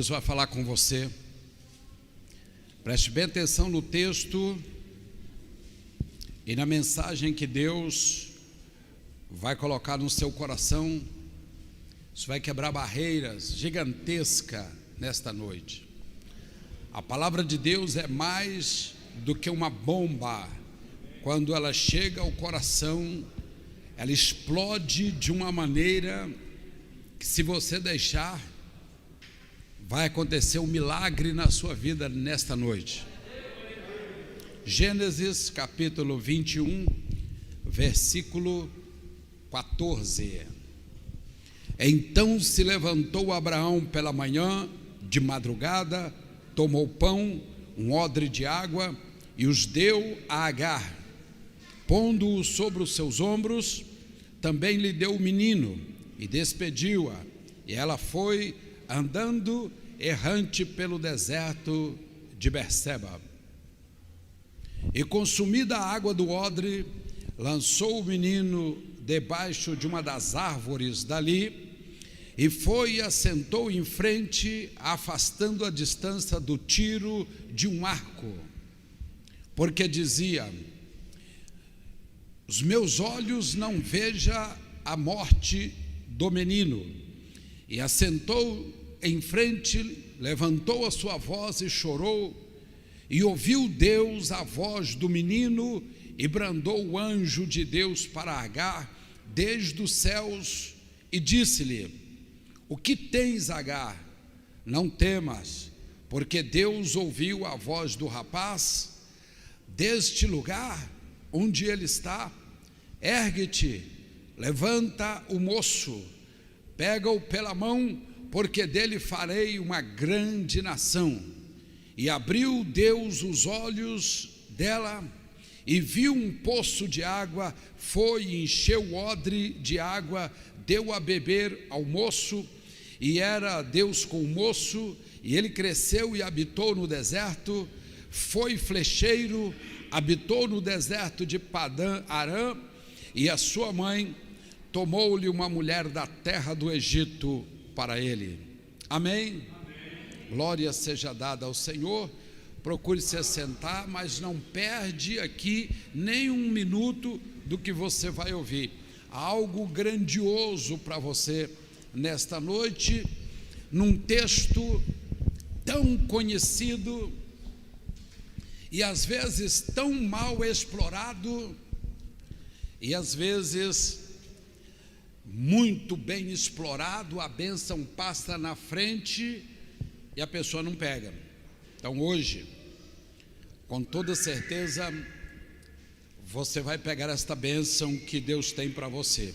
Deus vai falar com você. Preste bem atenção no texto e na mensagem que Deus vai colocar no seu coração. Isso vai quebrar barreiras gigantescas nesta noite. A palavra de Deus é mais do que uma bomba. Quando ela chega ao coração, ela explode de uma maneira que, se você deixar, vai acontecer um milagre na sua vida nesta noite. Gênesis capítulo 21, versículo 14. Então se levantou Abraão pela manhã, de madrugada, tomou pão, um odre de água, e os deu a Agar. Pondo-o sobre os seus ombros, também lhe deu o menino, e despediu-a. E ela foi andando errante pelo deserto de Berseba. E consumida a água do odre, lançou o menino debaixo de uma das árvores dali, e foi e assentou em frente, afastando a distância do tiro de um arco, porque dizia: os meus olhos não vejam a morte do menino. E assentou em frente, levantou a sua voz e chorou, e ouviu Deus a voz do menino, e bradou o anjo de Deus para Agar desde os céus, e disse-lhe: o que tens, Agar? Não temas, porque Deus ouviu a voz do rapaz. Deste lugar onde ele está, ergue-te, levanta o moço, pega-o pela mão, porque dele farei uma grande nação. E abriu Deus os olhos dela, e viu um poço de água, foi e encheu o odre de água, deu a beber ao moço, e era Deus com o moço, e ele cresceu e habitou no deserto, foi flecheiro, habitou no deserto de Padã Arã, e a sua mãe tomou-lhe uma mulher da terra do Egito para ele. Amém? Glória seja dada ao Senhor. Procure se assentar, mas não perde aqui nem um minuto do que você vai ouvir. Há algo grandioso para você nesta noite, num texto tão conhecido e às vezes tão mal explorado, e às vezes muito bem explorado. A bênção passa na frente e a pessoa não pega. Então hoje, com toda certeza, você vai pegar esta bênção que Deus tem para você.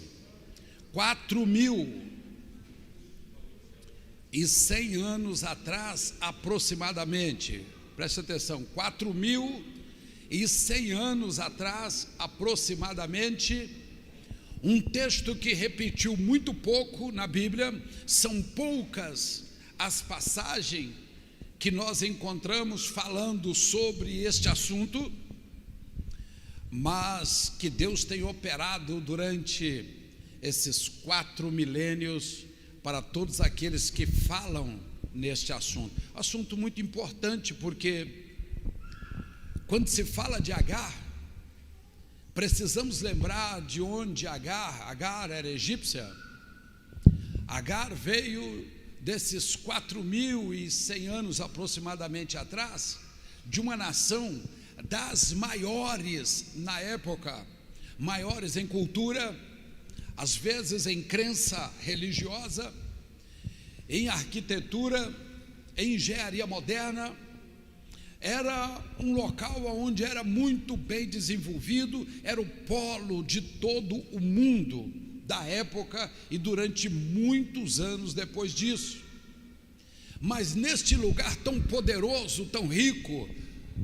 4.100 anos atrás, aproximadamente, preste atenção, 4.100 anos atrás, aproximadamente, um texto que repetiu muito pouco na Bíblia. São poucas as passagens que nós encontramos falando sobre este assunto, mas que Deus tem operado durante esses 4 milênios para todos aqueles que falam neste assunto. Assunto muito importante, porque quando se fala de Agar, precisamos lembrar de onde Agar era egípcia. Agar veio desses 4.100 anos aproximadamente atrás, de uma nação das maiores na época, maiores em cultura, às vezes em crença religiosa, em arquitetura, em engenharia moderna. Era um local onde era muito bem desenvolvido, era o polo de todo o mundo da época e durante muitos anos depois disso. Mas neste lugar tão poderoso, tão rico,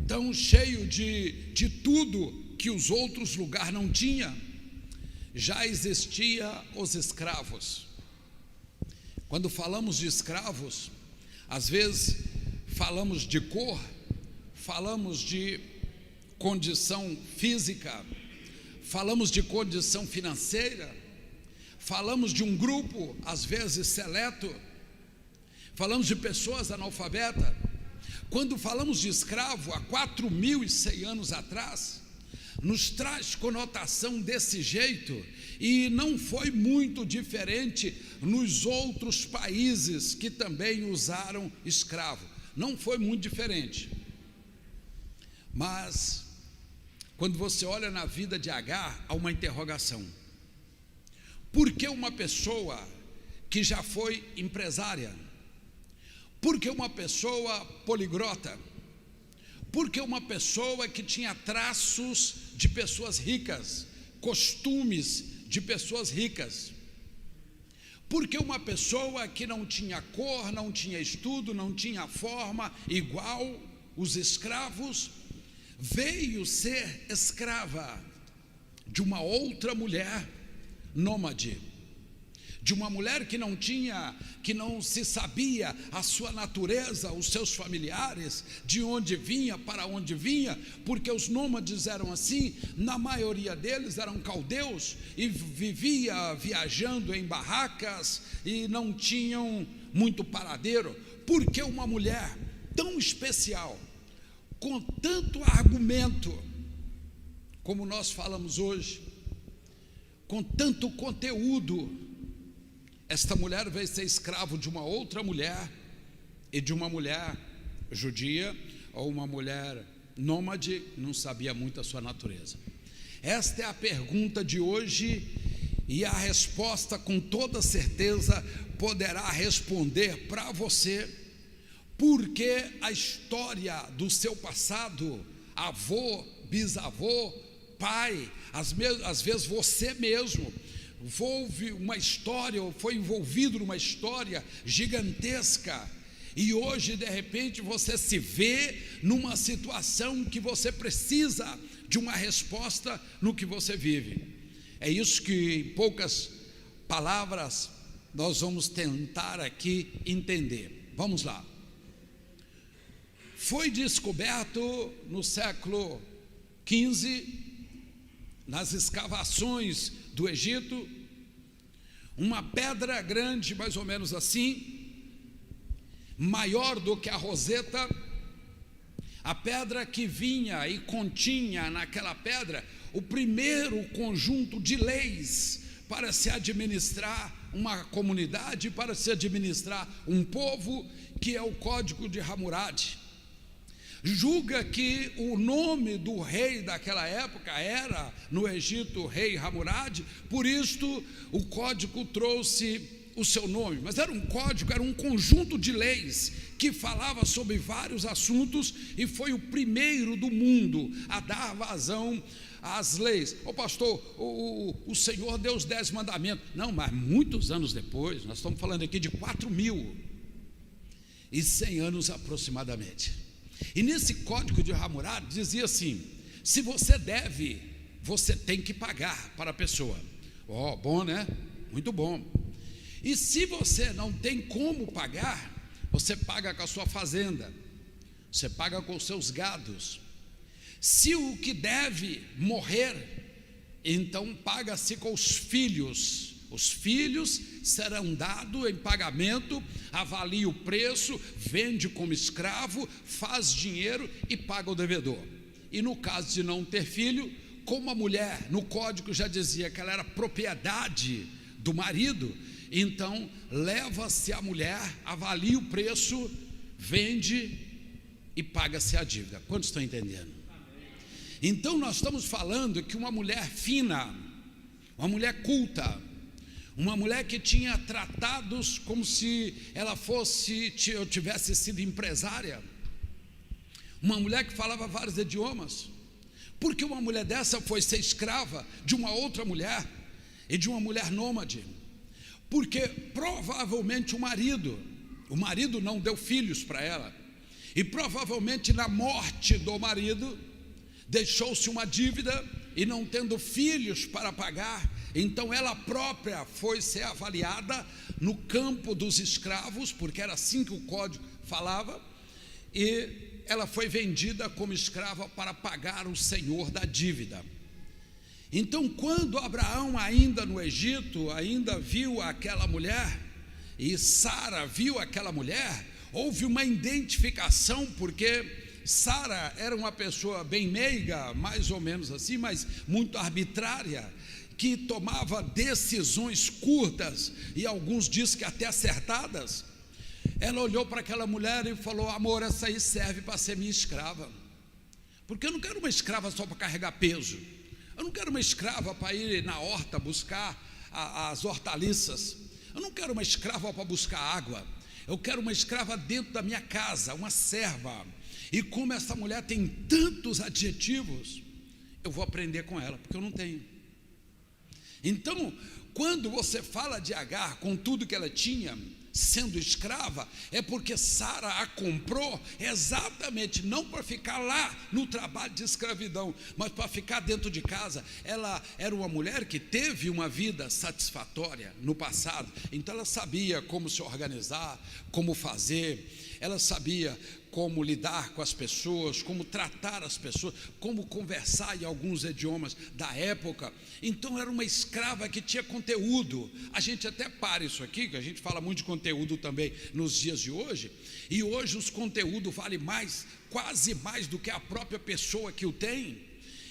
tão cheio de tudo que os outros lugares não tinham, já existia os escravos. Quando falamos de escravos, às vezes falamos de cor, falamos de condição física, falamos de condição financeira, falamos de um grupo, às vezes seleto, falamos de pessoas analfabetas. Quando falamos de escravo, há 4.100 anos atrás, nos traz conotação desse jeito, e não foi muito diferente nos outros países que também usaram escravo, não foi muito diferente. Mas, quando você olha na vida de Agar, há uma interrogação: por que uma pessoa que já foi empresária? Por que uma pessoa poliglota? Por que uma pessoa que tinha traços de pessoas ricas, costumes de pessoas ricas? Por que uma pessoa que não tinha cor, não tinha estudo, não tinha forma, igual os escravos, veio ser escrava de uma outra mulher nômade, de uma mulher que não se sabia a sua natureza, os seus familiares, de onde vinha, para onde vinha, porque os nômades eram assim, na maioria deles eram caldeus e vivia viajando em barracas e não tinham muito paradeiro. Por que uma mulher tão especial, com tanto argumento, como nós falamos hoje, com tanto conteúdo, esta mulher veio ser escravo de uma outra mulher, e de uma mulher judia, ou uma mulher nômade, não sabia muito a sua natureza? Esta é a pergunta de hoje, e a resposta com toda certeza poderá responder para você, porque a história do seu passado, avô, bisavô, pai, às vezes você mesmo, foi envolvido numa história gigantesca, e hoje de repente você se vê numa situação que você precisa de uma resposta no que você vive. É isso que, em poucas palavras, nós vamos tentar aqui entender. Vamos lá. Foi descoberto no século XV, nas escavações do Egito, uma pedra grande, mais ou menos assim, maior do que a Roseta, a pedra que vinha e continha naquela pedra o primeiro conjunto de leis para se administrar uma comunidade, para se administrar um povo, que é o Código de Hammurabi. Julga que o nome do rei daquela época era, no Egito, rei Hammurabi, por isto o código trouxe o seu nome. Mas era um código, era um conjunto de leis que falava sobre vários assuntos, e foi o primeiro do mundo a dar vazão às leis. Pastor, o Senhor deu os 10 mandamentos. Não, mas muitos anos depois, nós estamos falando aqui de 4.100 anos aproximadamente. E nesse Código de Hammurabi dizia assim: se você deve, você tem que pagar para a pessoa. Bom, né? Muito bom. E se você não tem como pagar, você paga com a sua fazenda, você paga com os seus gados. Se o que deve morrer, então paga-se com os filhos. Os filhos serão dados em pagamento, avalia o preço, vende como escravo, faz dinheiro e paga o devedor. E no caso de não ter filho, como a mulher, no código já dizia que ela era propriedade do marido, então leva-se a mulher, avalia o preço, vende e paga-se a dívida. Quantos estão entendendo? Então nós estamos falando que uma mulher fina, uma mulher culta, uma mulher que tinha tratados como se ela tivesse sido empresária, uma mulher que falava vários idiomas. Porque uma mulher dessa foi ser escrava de uma outra mulher, e de uma mulher nômade? Porque provavelmente o marido não deu filhos para ela, e provavelmente na morte do marido deixou-se uma dívida, e não tendo filhos para pagar, então ela própria foi ser avaliada no campo dos escravos, porque era assim que o código falava, e ela foi vendida como escrava para pagar o senhor da dívida. Então, quando Abraão, ainda no Egito, ainda viu aquela mulher, e Sara viu aquela mulher, houve uma identificação, porque Sara era uma pessoa bem meiga, mais ou menos assim, mas muito arbitrária, que tomava decisões curtas, e alguns dizem que até acertadas. Ela olhou para aquela mulher e falou: amor, essa aí serve para ser minha escrava, porque eu não quero uma escrava só para carregar peso, eu não quero uma escrava para ir na horta buscar as hortaliças, eu não quero uma escrava para buscar água, eu quero uma escrava dentro da minha casa, uma serva. E como essa mulher tem tantos adjetivos, eu vou aprender com ela, porque eu não tenho. Então, quando você fala de Agar, com tudo que ela tinha, sendo escrava, é porque Sara a comprou exatamente não para ficar lá no trabalho de escravidão, mas para ficar dentro de casa. Ela era uma mulher que teve uma vida satisfatória no passado, então ela sabia como se organizar, como fazer, ela sabia como lidar com as pessoas, como tratar as pessoas, como conversar em alguns idiomas da época. Então era uma escrava que tinha conteúdo. A gente até para isso aqui, que a gente fala muito de conteúdo também nos dias de hoje, e hoje os conteúdos valem mais, quase mais do que a própria pessoa que o tem.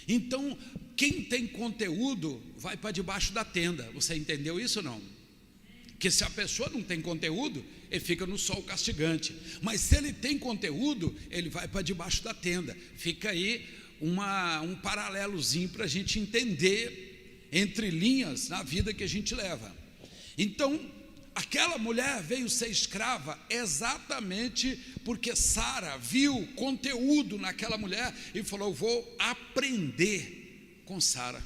Então quem tem conteúdo vai para debaixo da tenda. Você entendeu isso ou não? Que se a pessoa não tem conteúdo, ele fica no sol castigante, mas se ele tem conteúdo, ele vai para debaixo da tenda. Fica aí um paralelozinho para a gente entender entre linhas na vida que a gente leva. Então aquela mulher veio ser escrava exatamente porque Sara viu conteúdo naquela mulher e falou: eu vou aprender com Sara.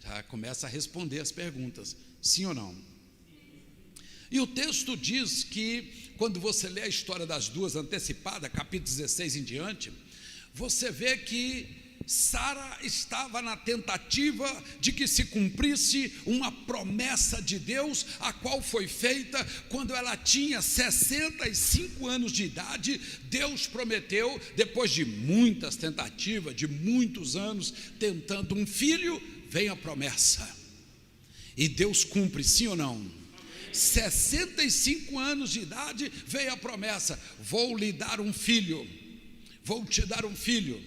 Já começa a responder as perguntas, sim ou não? E o texto diz que, quando você lê a história das duas antecipada, capítulo 16 em diante, você vê que Sara estava na tentativa de que se cumprisse uma promessa de Deus, a qual foi feita quando ela tinha 65 anos de idade. Deus prometeu, depois de muitas tentativas, de muitos anos tentando um filho, vem a promessa, e Deus cumpre, sim ou não? 65 anos de idade, veio a promessa: vou lhe dar um filho, vou te dar um filho.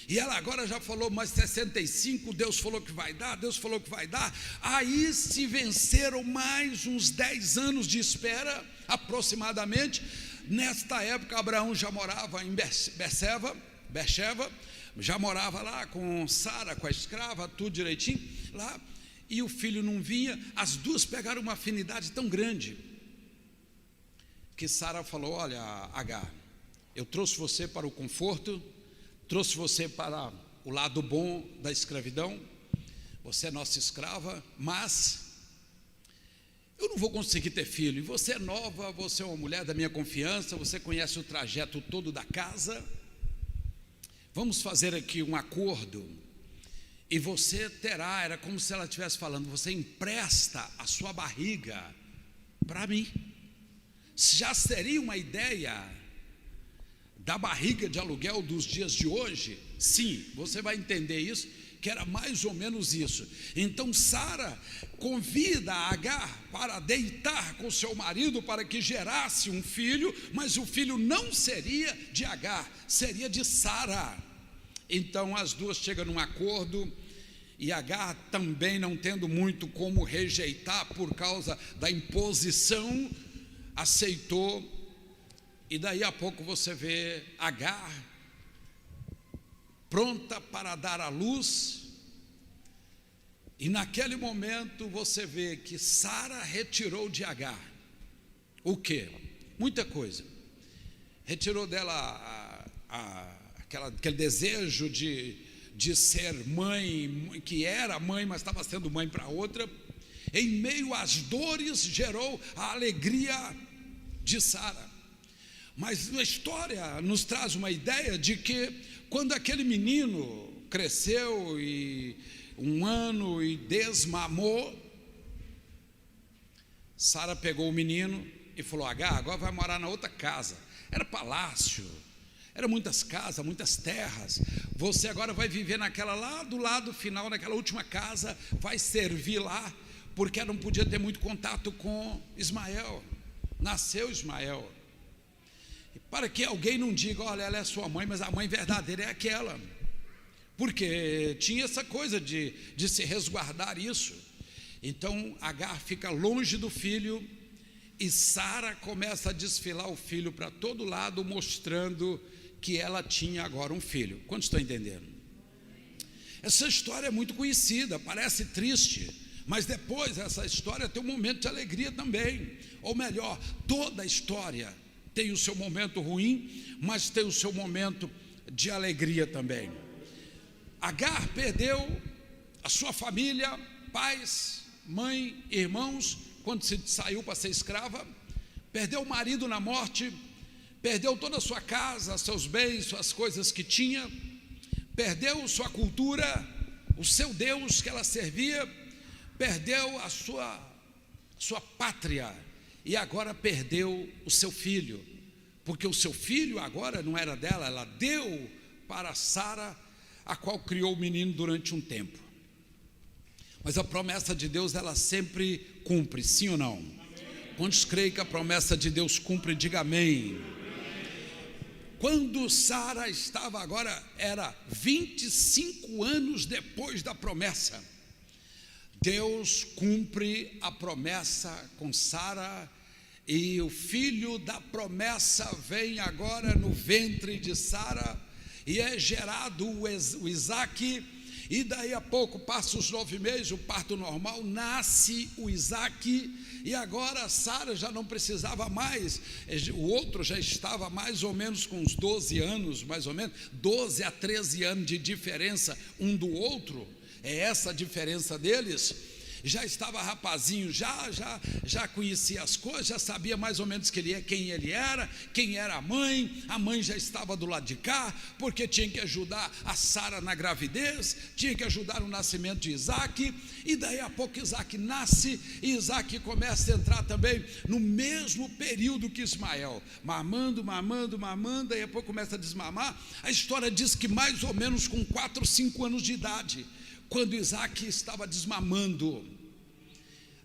E ela agora já falou, mas 65, Deus falou que vai dar, Deus falou que vai dar. Aí se venceram mais uns 10 anos de espera, aproximadamente. Nesta época Abraão já morava em Berseba, já morava lá com Sara, com a escrava, tudo direitinho lá. E o filho não vinha. As duas pegaram uma afinidade tão grande que Sara falou: olha, Agar, eu trouxe você para o conforto, trouxe você para o lado bom da escravidão, você é nossa escrava, mas eu não vou conseguir ter filho, e você é nova, você é uma mulher da minha confiança, você conhece o trajeto todo da casa, vamos fazer aqui um acordo. E você terá, era como se ela estivesse falando, você empresta a sua barriga para mim. Já seria uma ideia da barriga de aluguel dos dias de hoje? Sim, você vai entender isso, que era mais ou menos isso. Então Sara convida Agar para deitar com seu marido para que gerasse um filho, mas o filho não seria de Agar, seria de Sara. Então as duas chegam num acordo, e Agar, também não tendo muito como rejeitar por causa da imposição, aceitou. E daí a pouco você vê Agar pronta para dar à luz, e naquele momento você vê que Sara retirou de Agar o quê? Muita coisa. Retirou dela aquele desejo de ser mãe, que era mãe, mas estava sendo mãe para outra. Em meio às dores, gerou a alegria de Sara. Mas a história nos traz uma ideia de que, quando aquele menino cresceu e 1 ano e desmamou, Sara pegou o menino e falou: Agar, agora vai morar na outra casa. Era palácio, eram muitas casas, muitas terras. Você agora vai viver naquela lá do lado final, naquela última casa, vai servir lá, porque ela não podia ter muito contato com Ismael. Nasceu Ismael. E para que alguém não diga, olha, ela é sua mãe, mas a mãe verdadeira é aquela. Porque tinha essa coisa de se resguardar isso. Então Agar fica longe do filho, e Sara começa a desfilar o filho para todo lado, mostrando que ela tinha agora um filho. Quantos estão entendendo? Essa história é muito conhecida, parece triste, mas depois essa história tem um momento de alegria também. Ou melhor, toda a história tem o seu momento ruim, mas tem o seu momento de alegria também. Agar perdeu a sua família, pais, mãe, irmãos, quando se saiu para ser escrava, perdeu o marido na morte, perdeu toda a sua casa, seus bens, suas coisas que tinha, perdeu sua cultura, o seu Deus que ela servia, perdeu a sua pátria, e agora perdeu o seu filho, porque o seu filho agora não era dela, ela deu para Sara, a qual criou o menino durante um tempo. Mas a promessa de Deus, ela sempre cumpre, sim ou não? Quantos creem que a promessa de Deus cumpre? Diga amém. Quando Sara estava agora, era 25 anos depois da promessa, Deus cumpre a promessa com Sara, e o filho da promessa vem agora no ventre de Sara, e é gerado o Isaque. E daí a pouco, passa os 9 meses, o parto normal, nasce o Isaque, e agora Sara já não precisava mais, o outro já estava mais ou menos com uns 12 anos, mais ou menos, 12 a 13 anos de diferença um do outro, é essa a diferença deles. Já estava rapazinho, já conhecia as coisas, já sabia mais ou menos quem ele era, quem era a mãe já estava do lado de cá, porque tinha que ajudar a Sara na gravidez, tinha que ajudar no nascimento de Isaque, e daí a pouco Isaque nasce, e Isaque começa a entrar também no mesmo período que Ismael, mamando, e a pouco começa a desmamar. A história diz que mais ou menos com 4, 5 anos de idade, quando Isaque estava desmamando,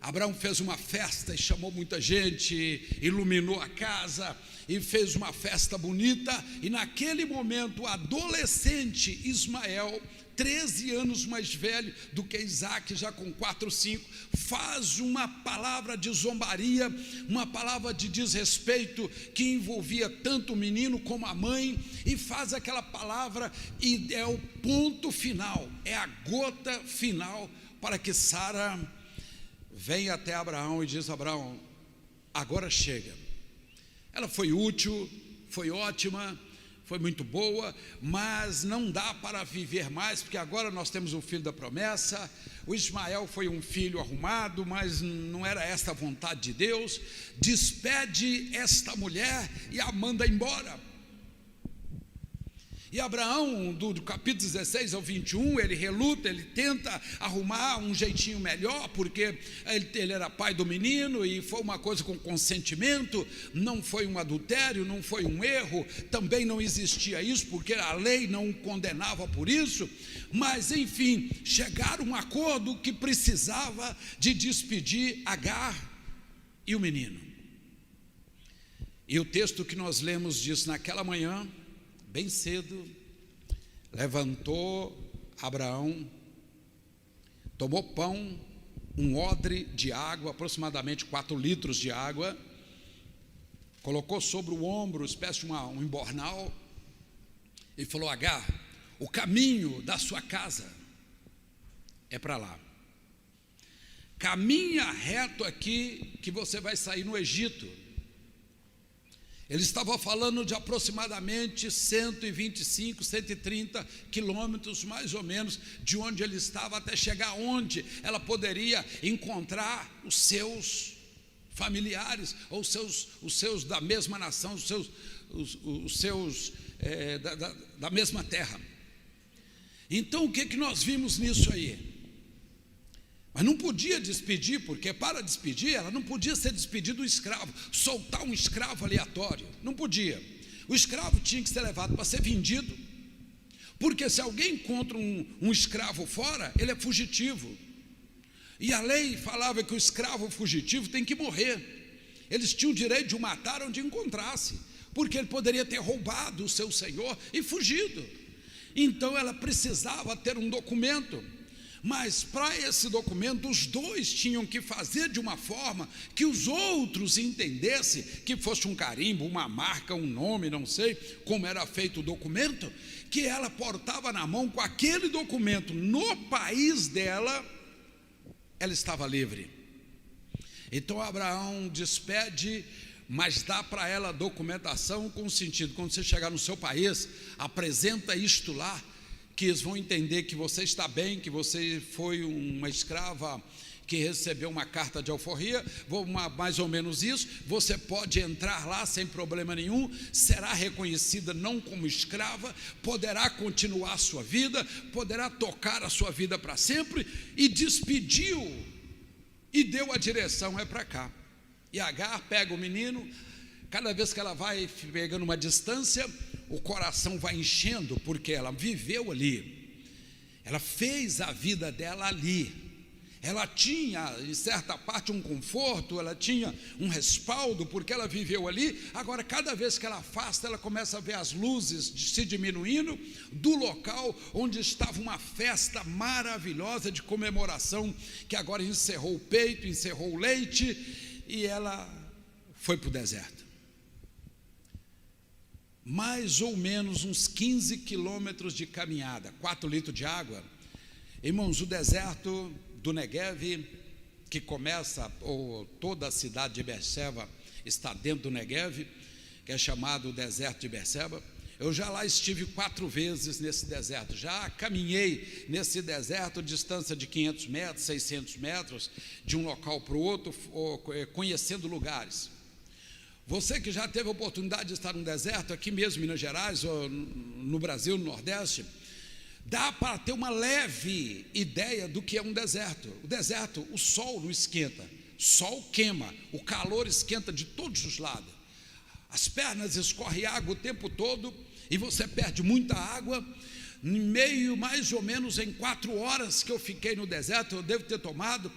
Abraão fez uma festa e chamou muita gente, iluminou a casa e fez uma festa bonita, e naquele momento o adolescente Ismael, 13 anos mais velho do que Isaque, já com 4, 5, faz uma palavra de zombaria, uma palavra de desrespeito, que envolvia tanto o menino como a mãe, e faz aquela palavra, e é o ponto final, é a gota final, para que Sara venha até Abraão e diz: Abraão, agora chega. Ela foi útil, foi ótima, foi muito boa, mas não dá para viver mais, porque agora nós temos o filho da promessa. O Ismael foi um filho arrumado, mas não era esta a vontade de Deus. Despede esta mulher e a manda embora. E Abraão, do capítulo 16 ao 21, ele reluta, ele tenta arrumar um jeitinho melhor, porque ele era pai do menino, e foi uma coisa com consentimento, não foi um adultério, não foi um erro, também não existia isso, porque a lei não o condenava por isso, mas enfim, chegaram a um acordo que precisava de despedir Agar e o menino. E o texto que nós lemos diz: naquela manhã, bem cedo, levantou Abraão, tomou pão, um odre de água, aproximadamente 4 litros de água, colocou sobre o ombro, espécie de um embornal, e falou: Agar, o caminho da sua casa é para lá, caminha reto aqui, que você vai sair no Egito. Ele estava falando de aproximadamente 125, 130 quilômetros, mais ou menos, de onde ele estava, até chegar onde ela poderia encontrar os seus familiares, ou os seus da mesma nação, os seus da mesma terra. Então o que nós vimos nisso aí? Mas não podia despedir, porque para despedir, ela não podia ser despedida do escravo, soltar um escravo aleatório, não podia. O escravo tinha que ser levado para ser vendido, porque se alguém encontra um escravo fora, ele é fugitivo. E a lei falava que o escravo fugitivo tem que morrer. Eles tinham o direito de o matar onde encontrasse, porque ele poderia ter roubado o seu senhor e fugido. Então ela precisava ter um documento, mas para esse documento os dois tinham que fazer de uma forma que os outros entendessem, que fosse um carimbo, uma marca, um nome, não sei como era feito o documento, que ela portava na mão. Com aquele documento no país dela, ela estava livre. Então Abraão despede, mas dá para ela a documentação com sentido: quando você chegar no seu país, apresenta isto lá, que eles vão entender que você está bem, que você foi uma escrava que recebeu uma carta de alforria, mais ou menos isso. Você pode entrar lá sem problema nenhum, será reconhecida não como escrava, poderá continuar a sua vida, poderá tocar a sua vida para sempre. E despediu e deu a direção: é para cá. E Agar pega o menino. Cada vez que ela vai pegando uma distância, o coração vai enchendo, porque ela viveu ali, ela fez a vida dela ali, ela tinha em certa parte um conforto, ela tinha um respaldo, porque ela viveu ali. Agora cada vez que ela afasta, ela começa a ver as luzes se diminuindo do local onde estava uma festa maravilhosa de comemoração, que agora encerrou o peito, encerrou o leite, e ela foi para o deserto. Mais ou menos uns 15 quilômetros de caminhada, 4 litros de água. Irmãos, o deserto do Negev, que começa, ou toda a cidade de Berseba está dentro do Negev, que é chamado o deserto de Berseba. Eu já lá estive 4 vezes nesse deserto, já caminhei nesse deserto, distância de 500 metros, 600 metros, de um local para o outro, conhecendo lugares. Você que já teve a oportunidade de estar no deserto, aqui mesmo em Minas Gerais, ou no Brasil, no Nordeste, dá para ter uma leve ideia do que é um deserto. O deserto, o sol não esquenta, o sol queima, o calor esquenta de todos os lados, as pernas escorrem água o tempo todo, e você perde muita água. Mais ou menos em 4 horas que eu fiquei no deserto, eu devo ter tomado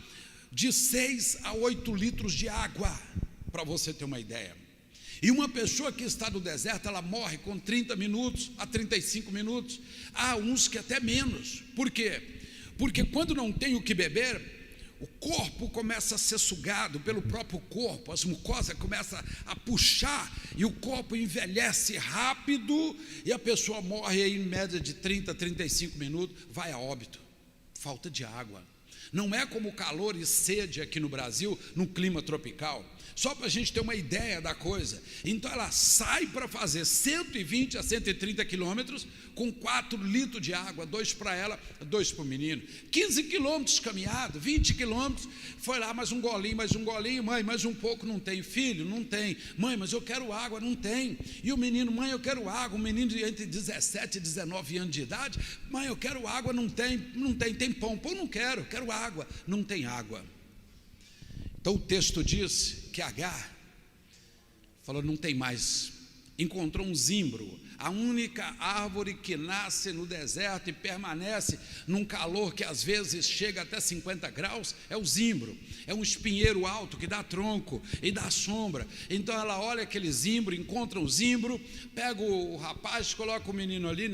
de 6 a 8 litros de água, para você ter uma ideia. E uma pessoa que está no deserto, ela morre com 30 minutos a 35 minutos. Há uns que até menos. Por quê? Porque quando não tem o que beber, o corpo começa a ser sugado pelo próprio corpo, as mucosas começam a puxar, e o corpo envelhece rápido, e a pessoa morre aí em média de 30 a 35 minutos, vai a óbito, falta de água. Não é como calor e sede aqui no Brasil, num clima tropical. Só para a gente ter uma ideia da coisa. Então ela sai para fazer 120 a 130 quilômetros com 4 litros de água, 2 para ela, 2 para o menino. 15 quilômetros caminhado, 20 quilômetros, foi lá mais um golinho, mãe, mais um pouco, não tem. Filho, não tem. Mãe, mas eu quero água, não tem. E o menino: mãe, eu quero água. Um menino de entre 17 e 19 anos de idade: mãe, eu quero água, não tem. Tem pão, não quero água, não tem água. Então o texto diz que Agar falou: não tem mais. Encontrou um zimbro, a única árvore que nasce no deserto e permanece num calor que às vezes chega até 50 graus, é o zimbro. É um espinheiro alto que dá tronco e dá sombra. Então ela olha aquele zimbro, encontra um zimbro, pega o rapaz, coloca o menino ali,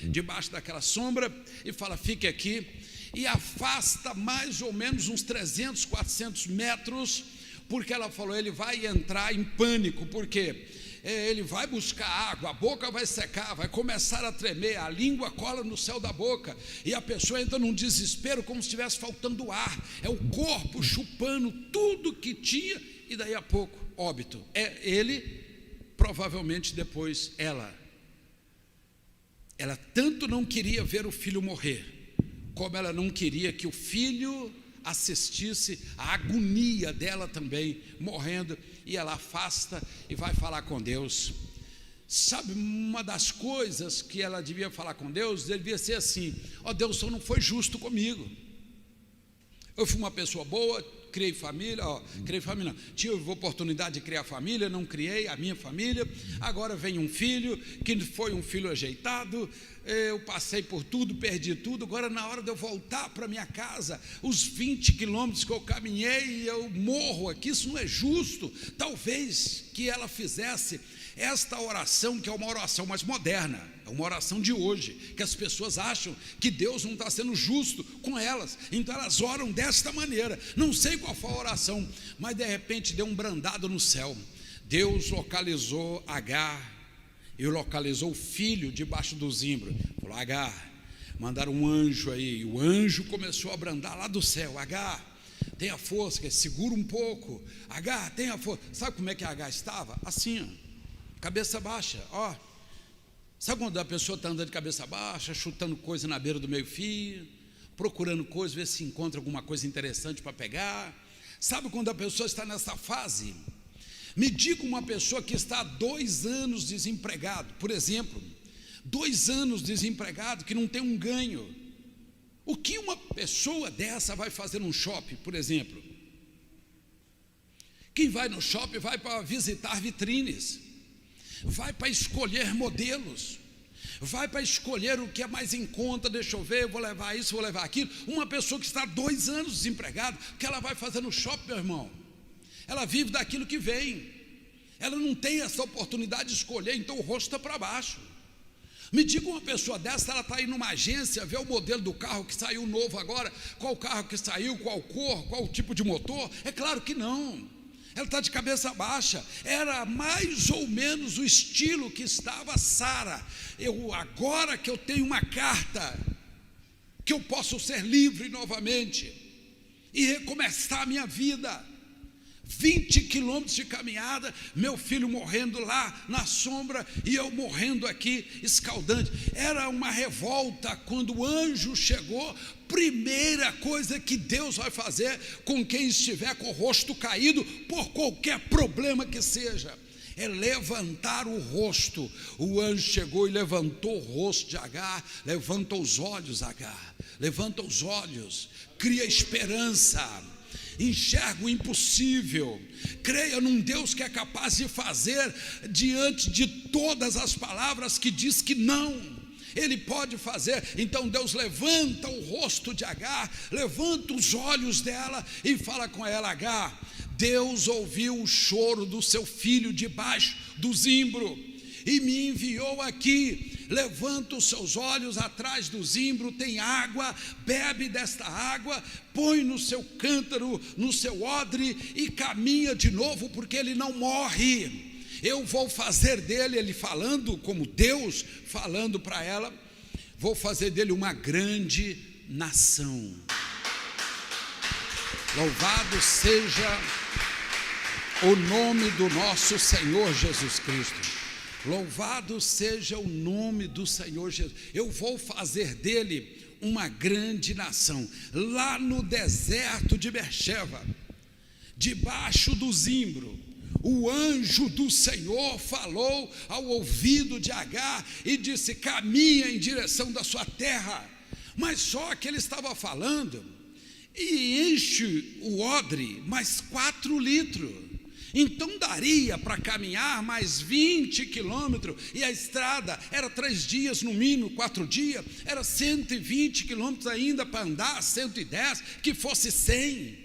debaixo daquela sombra, e fala: fique aqui. E afasta mais ou menos uns 300, 400 metros, porque ela falou: ele vai entrar em pânico, porque ele vai buscar água, a boca vai secar, vai começar a tremer, a língua cola no céu da boca, e a pessoa entra num desespero, como se estivesse faltando ar, é o corpo chupando tudo que tinha, e daí a pouco, óbito. É ele, provavelmente depois ela tanto não queria ver o filho morrer, como ela não queria que o filho assistisse a agonia dela também, morrendo, e ela afasta e vai falar com Deus. Sabe, uma das coisas que ela devia falar com Deus, devia ser assim: ó Deus, o Senhor não foi justo comigo, eu fui uma pessoa boa, criei família, não, tive a oportunidade de criar família, não criei a minha família, agora vem um filho, que foi um filho ajeitado, eu passei por tudo, perdi tudo, agora na hora de eu voltar para minha casa, os 20 quilômetros que eu caminhei, eu morro aqui, isso não é justo. Talvez que ela fizesse esta oração, que é uma oração mais moderna, é uma oração de hoje, que as pessoas acham que Deus não está sendo justo com elas, então elas oram desta maneira. Não sei qual foi a oração, mas de repente deu um brandado no céu. Deus localizou Agar e localizou o filho debaixo do zimbro. Falou: Agar, mandaram um anjo aí, e o anjo começou a brandar lá do céu. Agar, tenha força, segura um pouco. Agar, tenha força. Sabe como é que Agar estava? Assim, ó, cabeça baixa, ó. Sabe quando a pessoa está andando de cabeça baixa, chutando coisa na beira do meio-fio, procurando coisa, ver se encontra alguma coisa interessante para pegar? Sabe quando a pessoa está nessa fase? Me diga uma pessoa que está há 2 anos desempregado, por exemplo, 2 anos desempregado, que não tem um ganho. O que uma pessoa dessa vai fazer num shopping, por exemplo? Quem vai no shopping vai para visitar vitrines, vai para escolher modelos, vai para escolher o que é mais em conta. Deixa eu ver, eu vou levar isso, vou levar aquilo. Uma pessoa que está há 2 anos desempregada, o que ela vai fazer no shopping, meu irmão? Ela vive daquilo que vem, ela não tem essa oportunidade de escolher, então o rosto está para baixo. Me diga uma pessoa dessa, ela está aí numa agência, vê o modelo do carro que saiu novo agora, qual carro que saiu, qual cor, qual tipo de motor? É claro que não. Ela está de cabeça baixa. Era mais ou menos o estilo que estava Sara. Agora que eu tenho uma carta, que eu posso ser livre novamente e recomeçar a minha vida. 20 quilômetros de caminhada, meu filho morrendo lá na sombra e eu morrendo aqui escaldante. Era uma revolta. Quando o anjo chegou, primeira coisa que Deus vai fazer com quem estiver com o rosto caído, por qualquer problema que seja, é levantar o rosto. O anjo chegou e levantou o rosto de Agar. Levanta os olhos, Agar, levanta os olhos, cria esperança, enxerga o impossível, creia num Deus que é capaz de fazer diante de todas as palavras que diz que não, Ele pode fazer. Então Deus levanta o rosto de Agar, levanta os olhos dela e fala com ela: Agar, Deus ouviu o choro do seu filho debaixo do zimbro e me enviou aqui. Levanta os seus olhos, atrás do zimbro tem água, bebe desta água, põe no seu cântaro, no seu odre e caminha de novo, porque ele não morre. Eu vou fazer dele, ele falando como Deus, falando para ela, vou fazer dele uma grande nação. Louvado seja o nome do nosso Senhor Jesus Cristo. Louvado seja o nome do Senhor Jesus. Eu vou fazer dele uma grande nação. Lá no deserto de Beersheba, debaixo do zimbro, o anjo do Senhor falou ao ouvido de Agar e disse: caminha em direção da sua terra. Mas só que ele estava falando e enche o odre mais 4 litros. Então daria para caminhar mais 20 quilômetros, e a estrada era 3 dias no mínimo, 4 dias, era 120 quilômetros ainda para andar, 110, que fosse 100,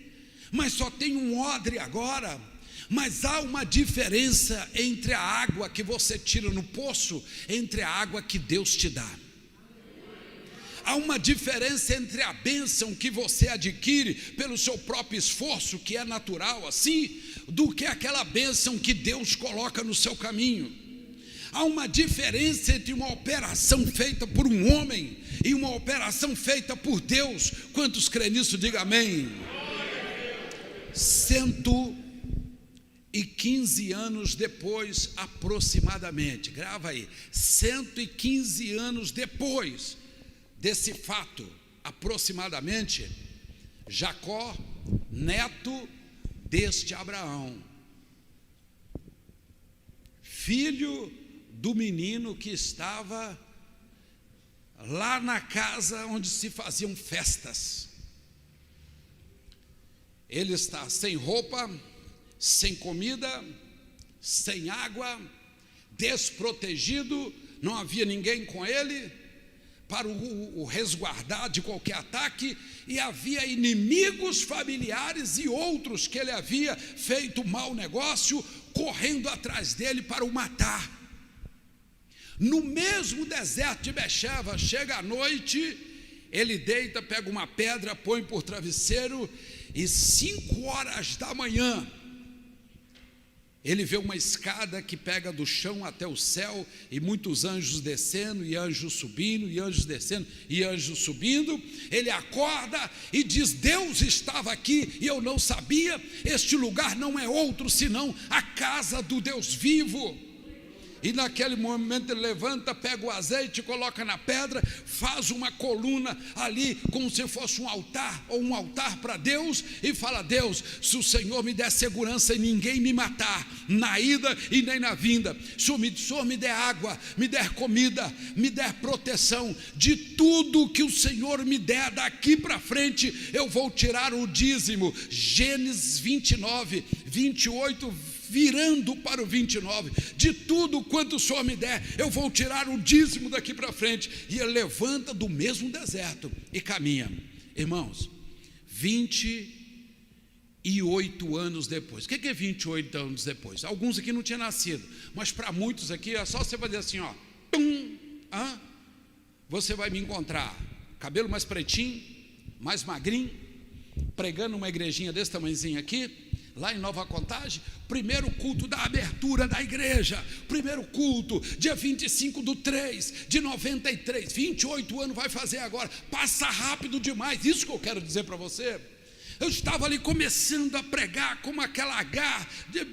mas só tem um odre agora. Mas há uma diferença entre a água que você tira no poço, entre a água que Deus te dá. Há uma diferença entre a bênção que você adquire pelo seu próprio esforço, que é natural assim, do que aquela bênção que Deus coloca no seu caminho. Há uma diferença entre uma operação feita por um homem e uma operação feita por Deus. Quantos creem nisso? Diga amém. 115 anos depois, aproximadamente, grava aí, 115 anos depois desse fato, aproximadamente, Jacó, neto deste Abraão, filho do menino que estava lá na casa onde se faziam festas, ele está sem roupa, sem comida, sem água, desprotegido, não havia ninguém com ele, para o resguardar de qualquer ataque, e havia inimigos familiares e outros que ele havia feito mau negócio, correndo atrás dele para o matar. No mesmo deserto de Bexeva, chega a noite, ele deita, pega uma pedra, põe por travesseiro, e 5 horas da manhã, ele vê uma escada que pega do chão até o céu, e muitos anjos descendo, e anjos subindo, e anjos descendo, e anjos subindo. Ele acorda e diz: Deus estava aqui e eu não sabia. Este lugar não é outro senão a casa do Deus vivo. E naquele momento ele levanta, pega o azeite, coloca na pedra, faz uma coluna ali, como se fosse um altar, ou um altar para Deus, e fala: Deus, se o Senhor me der segurança e ninguém me matar, na ida e nem na vinda, se o Senhor me der água, me der comida, me der proteção, de tudo que o Senhor me der daqui para frente, eu vou tirar o dízimo. Gênesis 29, 28, virando para o 29, de tudo quanto o Senhor me der, eu vou tirar o dízimo daqui para frente. E ele levanta do mesmo deserto e caminha. Irmãos, 28 anos depois. O que é 28 anos depois? Alguns aqui não tinham nascido, mas para muitos aqui é só você fazer assim, ó, você vai me encontrar, cabelo mais pretinho, mais magrinho, pregando uma igrejinha desse tamanhozinho aqui, lá em Nova Contagem. Primeiro culto da abertura da igreja, primeiro culto, dia 25/3 de 93, 28 anos vai fazer agora, passa rápido demais. Isso que eu quero dizer para você. Eu estava ali começando a pregar como aquela Agar,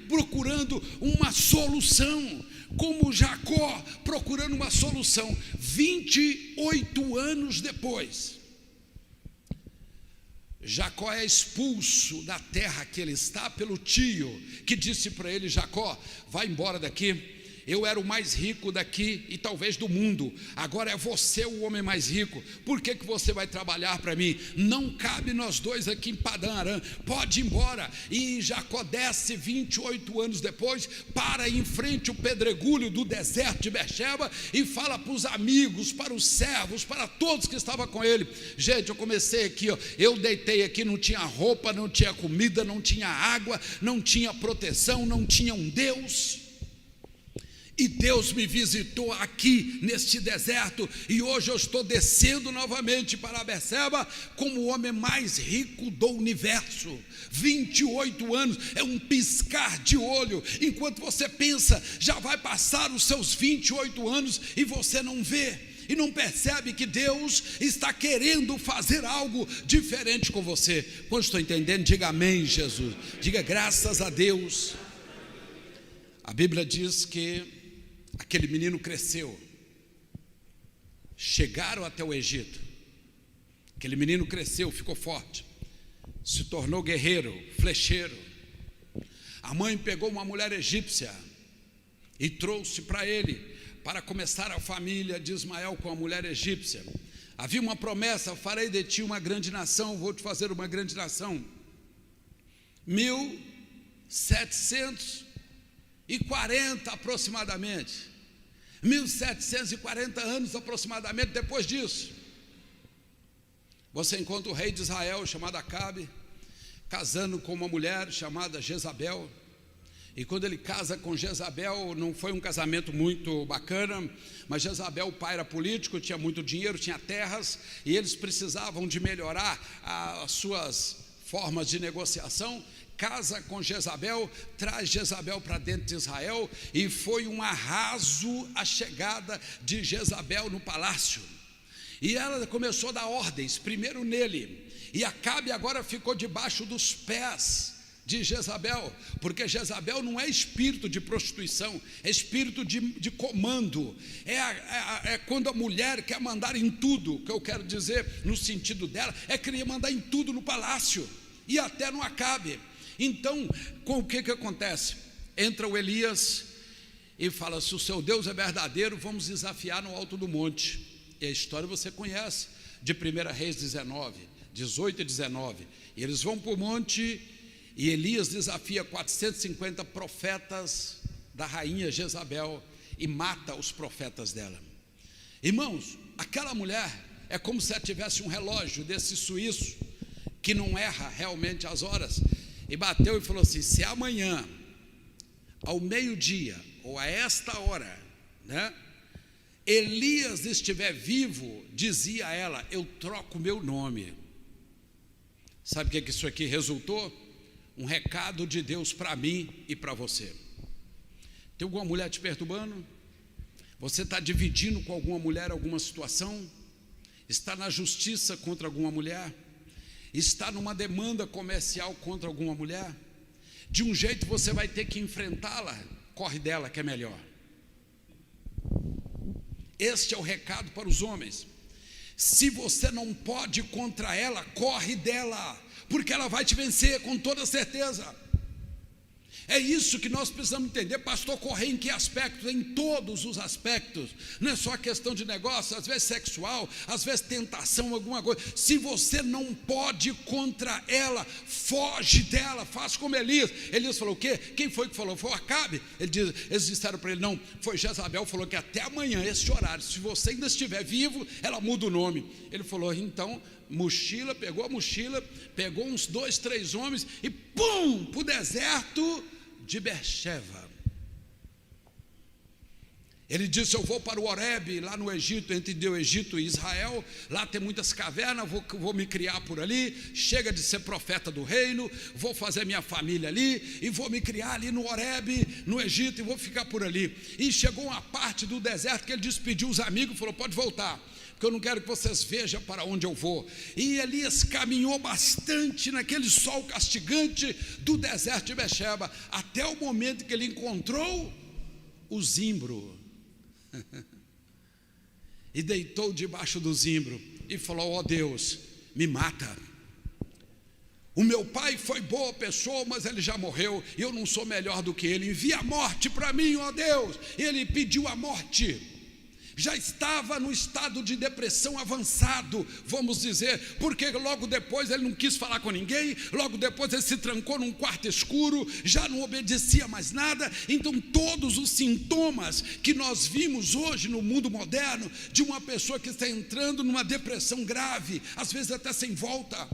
procurando uma solução, como Jacó procurando uma solução. 28 anos depois, Jacó é expulso da terra que ele está pelo tio, que disse para ele: Jacó, vai embora daqui, eu era o mais rico daqui e talvez do mundo, agora é você o homem mais rico, por que você vai trabalhar para mim? Não cabe nós dois aqui em Padã Arã, pode ir embora. E Jacó desce 28 anos depois, para em frente o pedregulho do deserto de Bexeva e fala para os amigos, para os servos, para todos que estavam com ele: gente, eu comecei aqui, ó, eu deitei aqui, não tinha roupa, não tinha comida, não tinha água, não tinha proteção, não tinha um Deus. E Deus me visitou aqui neste deserto, e hoje eu estou descendo novamente para Bexeva como o homem mais rico do universo. 28 anos é um piscar de olho. Enquanto você pensa, já vai passar os seus 28 anos e você não vê e não percebe que Deus está querendo fazer algo diferente com você. Quando estou entendendo, diga amém, Jesus. Diga graças a Deus. A Bíblia diz que aquele menino cresceu, chegaram até o Egito. Aquele menino cresceu, ficou forte, se tornou guerreiro, flecheiro. A mãe pegou uma mulher egípcia e trouxe para ele, para começar a família de Ismael com a mulher egípcia. Havia uma promessa: farei de ti uma grande nação, vou te fazer uma grande nação. 1740 aproximadamente, 1740 anos aproximadamente depois disso, você encontra o rei de Israel chamado Acabe, casando com uma mulher chamada Jezabel. E quando ele casa com Jezabel, não foi um casamento muito bacana, mas Jezabel, o pai era político, tinha muito dinheiro, tinha terras, e eles precisavam de melhorar as suas formas de negociação. Casa com Jezabel, traz Jezabel para dentro de Israel, e foi um arraso a chegada de Jezabel no palácio. E ela começou a dar ordens, primeiro nele, e Acabe agora ficou debaixo dos pés de Jezabel, porque Jezabel não é espírito de prostituição, é espírito de comando, é quando a mulher quer mandar em tudo. O que eu quero dizer no sentido dela é querer mandar em tudo no palácio, e até no Acabe. Então, com o que acontece? Entra o Elias e fala: se o seu Deus é verdadeiro, vamos desafiar no alto do monte. E a história você conhece, de 1 Reis 19, 18 e 19. E eles vão para o monte, e Elias desafia 450 profetas da rainha Jezabel e mata os profetas dela. Irmãos, aquela mulher é como se ela tivesse um relógio desse suíço, que não erra realmente as horas, e bateu e falou assim: se amanhã, ao meio-dia, ou a esta hora, né, Elias estiver vivo, dizia a ela: eu troco meu nome. Sabe o que isso aqui resultou? Um recado de Deus para mim e para você. Tem alguma mulher te perturbando? Você está dividindo com alguma mulher alguma situação? Está na justiça contra alguma mulher? Está numa demanda comercial contra alguma mulher? De um jeito você vai ter que enfrentá-la, corre dela que é melhor. Este é o recado para os homens. Se você não pode contra ela, corre dela, porque ela vai te vencer com toda certeza. É isso que nós precisamos entender. Pastor, correr em que aspectos? Em todos os aspectos. Não é só questão de negócio, às vezes sexual, às vezes tentação, alguma coisa. Se você não pode contra ela, foge dela, faz como Elias. Elias falou o quê? Quem foi que falou? Foi o Acabe. Eles disseram para ele: não, foi Jezabel. Falou que até amanhã, esse horário, se você ainda estiver vivo, ela muda o nome. Ele falou: então, mochila, pegou a mochila, pegou uns 2, 3 homens e pum, para o deserto de Beersheba. Ele disse: eu vou para o Horebe, lá no Egito, entre o Egito e Israel. Lá tem muitas cavernas, vou me criar por ali. Chega de ser profeta do reino, vou fazer minha família ali, e vou me criar ali no Horebe, no Egito, e vou ficar por ali. E chegou uma parte do deserto que ele despediu os amigos e falou: pode voltar, porque eu não quero que vocês vejam para onde eu vou. E Elias caminhou bastante naquele sol castigante do deserto de Beersheba, até o momento que ele encontrou o zimbro, e deitou debaixo do zimbro, e falou: ó Deus, me mata. O meu pai foi boa pessoa, mas ele já morreu, e eu não sou melhor do que ele. Envia a morte para mim, ó Deus. Ele pediu a morte. Já estava no estado de depressão avançado, vamos dizer, porque logo depois ele não quis falar com ninguém, logo depois ele se trancou num quarto escuro, já não obedecia mais nada. Então todos os sintomas que nós vimos hoje no mundo moderno, de uma pessoa que está entrando numa depressão grave, às vezes até sem volta.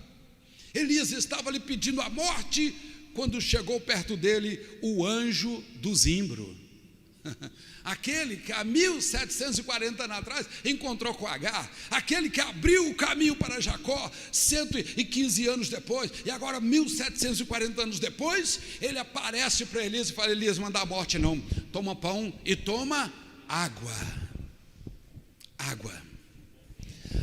Elias estava lhe pedindo a morte, quando chegou perto dele o anjo do zimbro. Aquele que há 1740 anos atrás encontrou com Agar, aquele que abriu o caminho para Jacó 115 anos depois, e agora 1740 anos depois, ele aparece para Elias e fala: Elias, manda a morte não, toma pão e toma água.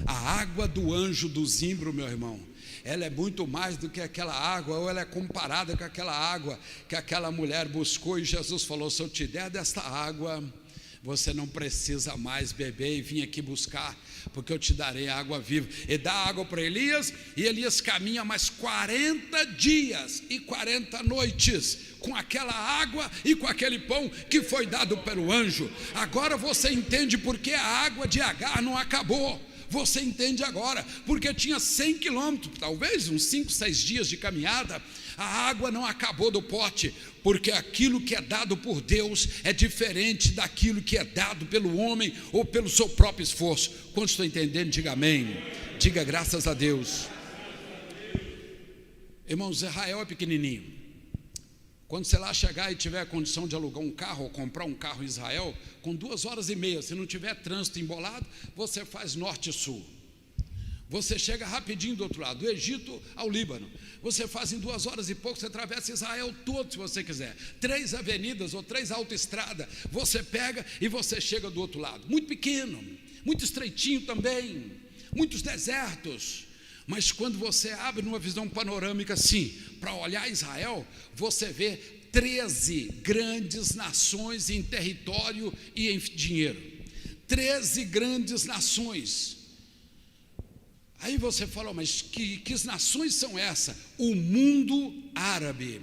A água do anjo do zimbro, meu irmão, ela é muito mais do que aquela água, ou ela é comparada com aquela água que aquela mulher buscou, e Jesus falou: se eu te der desta água, você não precisa mais beber e vir aqui buscar, porque eu te darei água viva. E dá água para Elias, e Elias caminha mais 40 dias e 40 noites com aquela água e com aquele pão que foi dado pelo anjo. Agora você entende por que a água de Agar não acabou. Você entende agora, porque tinha 100 quilômetros, talvez uns 5, 6 dias de caminhada. A água não acabou do pote, porque aquilo que é dado por Deus é diferente daquilo que é dado pelo homem ou pelo seu próprio esforço. Quantos estão entendendo? Diga amém, diga graças a Deus. Irmãos, Israel é pequenininho. Quando você lá chegar e tiver a condição de alugar um carro ou comprar um carro em Israel, com 2 horas e meia, se não tiver trânsito embolado, você faz norte e sul. Você chega rapidinho do outro lado, do Egito ao Líbano. Você faz em 2 horas e pouco, você atravessa Israel todo, se você quiser. 3 avenidas ou 3 autoestradas, você pega e você chega do outro lado. Muito pequeno, muito estreitinho também, muitos desertos. Mas quando você abre numa visão panorâmica assim, para olhar Israel, você vê 13 grandes nações em território e em dinheiro. 13 grandes nações. Aí você fala: mas que nações são essas? O mundo árabe.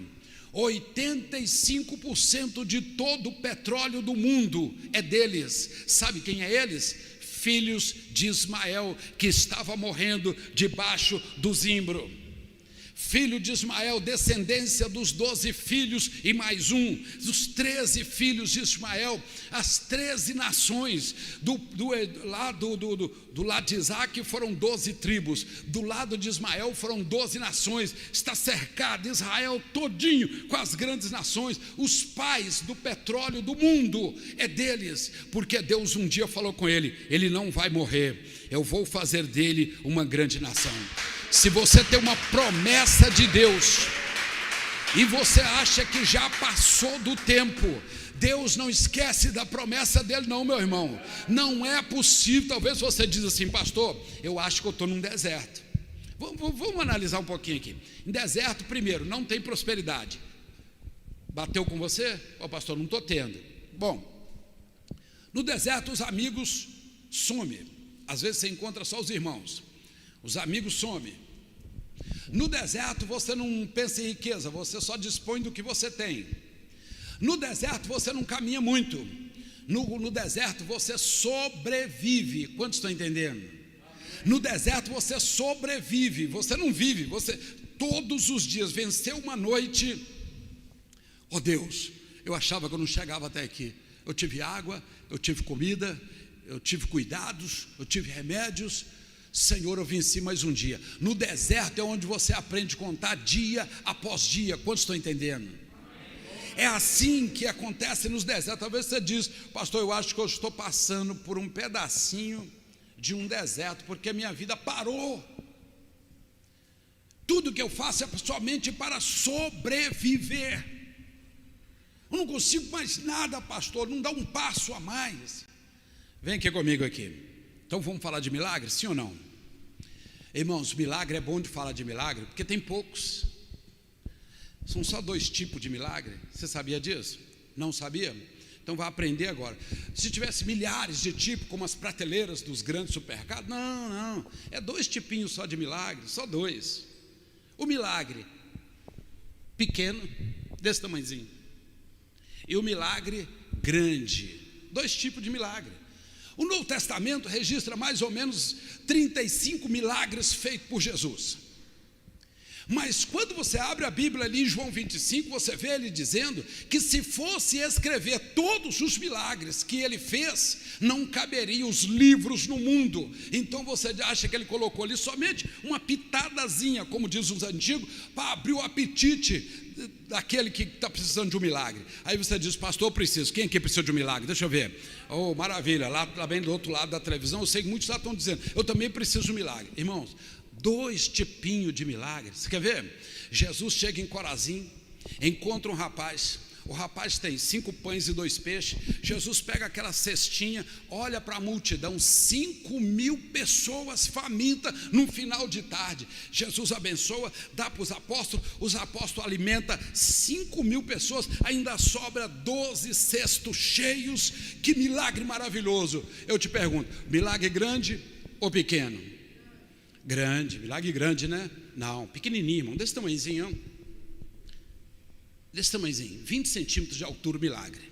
85% de todo o petróleo do mundo é deles. Sabe quem é eles? Filhos de Ismael, que estava morrendo debaixo do zimbro. filho de Ismael, descendência dos 12 filhos e mais um, dos 13 filhos de Ismael, as 13 nações, do lado de Isaac foram 12 tribos, do lado de Ismael foram 12 nações, está cercado Israel todinho com as grandes nações, os pais do petróleo do mundo, é deles, porque Deus um dia falou com ele não vai morrer, eu vou fazer dele uma grande nação. Se você tem uma promessa de Deus e você acha que já passou do tempo, Deus não esquece da promessa dele não, meu irmão. Não é possível. Talvez você diz assim: pastor, eu acho que eu estou num deserto. Vamos analisar um pouquinho aqui. Em deserto, primeiro, não tem prosperidade. Bateu com você? Ó, pastor, não estou tendo. Bom, no deserto os amigos somem. Às vezes você encontra só os irmãos. Os amigos somem. No deserto você não pensa em riqueza, você só dispõe do que você tem. No deserto você não caminha muito. No deserto você sobrevive. Quantos estão entendendo? No deserto você sobrevive, você não vive. Você todos os dias venceu uma noite. Oh Deus, eu achava que eu não chegava até aqui. Eu tive água, eu tive comida, eu tive cuidados, eu tive remédios. Senhor, eu venci mais um dia. No deserto é onde você aprende a contar dia após dia. Quantos estão entendendo? É assim que acontece nos desertos. Talvez você diz: pastor, eu acho que eu estou passando por um pedacinho de um deserto, porque a minha vida parou. Tudo que eu faço é somente para sobreviver. Eu não consigo mais nada, pastor, não dá um passo a mais. Vem aqui comigo aqui. Então vamos falar de milagre, sim ou não? Irmãos, milagre é bom de falar de milagre, porque tem poucos. São só 2 tipos de milagre. Você sabia disso? Não sabia? Então vai aprender agora. Se tivesse milhares de tipos, como as prateleiras dos grandes supermercados, não, é 2 tipinhos só de milagre, só 2. O milagre pequeno, desse tamanhozinho, e o milagre grande. 2 tipos de milagre. O Novo Testamento registra mais ou menos 35 milagres feitos por Jesus. Mas quando você abre a Bíblia ali em João 25, você vê ele dizendo que se fosse escrever todos os milagres que ele fez, não caberiam os livros no mundo. Então você acha que ele colocou ali somente uma pitadazinha, como diz os antigos, para abrir o apetite daquele que está precisando de um milagre. Aí você diz: pastor, eu preciso. Quem aqui precisa de um milagre? Deixa eu ver. Oh, maravilha, lá bem do outro lado da televisão, eu sei que muitos lá estão dizendo: eu também preciso de um milagre. Irmãos, 2 tipinhos de milagres. Você quer ver? Jesus chega em Corazim, encontra um rapaz. O rapaz tem 5 pães e 2 peixes. Jesus pega aquela cestinha, olha para a multidão, 5.000 pessoas famintas no final de tarde. Jesus abençoa, dá para os apóstolos alimentam 5.000 pessoas, ainda sobra 12 cestos cheios. Que milagre maravilhoso. Eu te pergunto: milagre grande ou pequeno? Grande, milagre grande, né? Não, pequenininho, irmão, desse tamanhozinho, desse tamanhozinho, 20 centímetros de altura, milagre.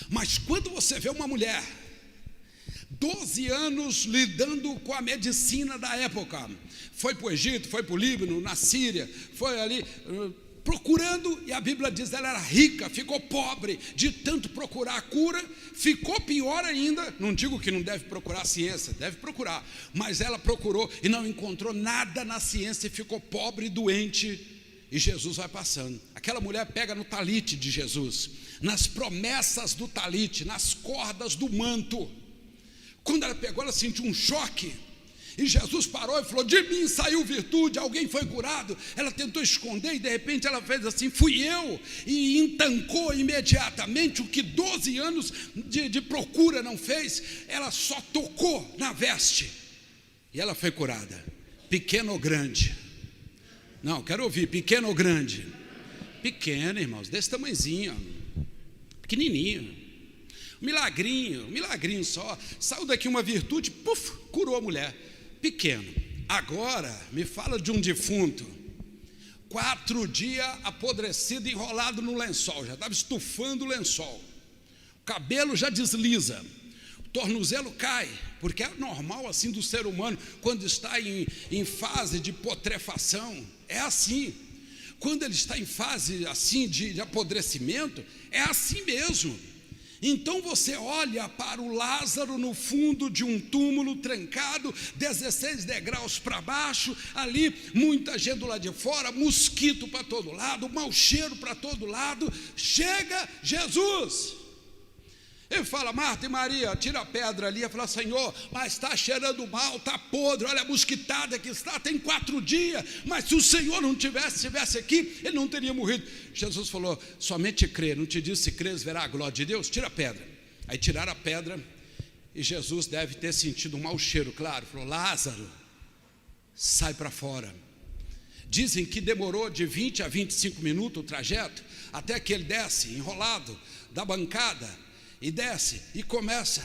Mas quando você vê uma mulher 12 anos lidando com a medicina da época, foi para o Egito, foi para o Líbano, na Síria, foi ali procurando, e a Bíblia diz: ela era rica, ficou pobre de tanto procurar a cura, ficou pior ainda. Não digo que não deve procurar ciência, deve procurar, mas ela procurou e não encontrou nada na ciência e ficou pobre e doente. E Jesus vai passando. Aquela mulher pega no talite de Jesus, nas promessas do talite, nas cordas do manto. Quando ela pegou, ela sentiu um choque. E Jesus parou e falou: de mim saiu virtude, alguém foi curado. Ela tentou esconder e de repente ela fez assim: fui eu. E entancou imediatamente o que 12 anos de procura não fez. Ela só tocou na veste e ela foi curada. Pequeno ou grande? Não, quero ouvir, pequeno ou grande? Pequeno, irmãos, desse tamanhozinho, pequenininho. Milagrinho só. Saiu daqui uma virtude, puf, curou a mulher. Pequeno. Agora me fala de um defunto, 4 dias apodrecido, enrolado no lençol, já estava estufando o lençol, o cabelo já desliza, tornozelo cai, porque é normal assim do ser humano, quando está em fase de putrefação, é assim. Quando ele está em fase assim de apodrecimento, é assim mesmo. Então você olha para o Lázaro no fundo de um túmulo trancado, 16 degraus para baixo, ali muita gente do lado de fora, mosquito para todo lado, mau cheiro para todo lado. Chega Jesus, ele fala: Marta e Maria, tira a pedra ali. Ela fala: Senhor, mas está cheirando mal, está podre, olha a mosquitada que está, tem 4 dias, mas se o Senhor não estivesse aqui, ele não teria morrido. Jesus falou: somente crê, não te disse, se crês verá a glória de Deus? Tira a pedra. Aí tiraram a pedra, e Jesus deve ter sentido um mau cheiro, claro. Falou: Lázaro, sai para fora. Dizem que demorou de 20 a 25 minutos o trajeto, até que ele desce enrolado da bancada, e desce e começa,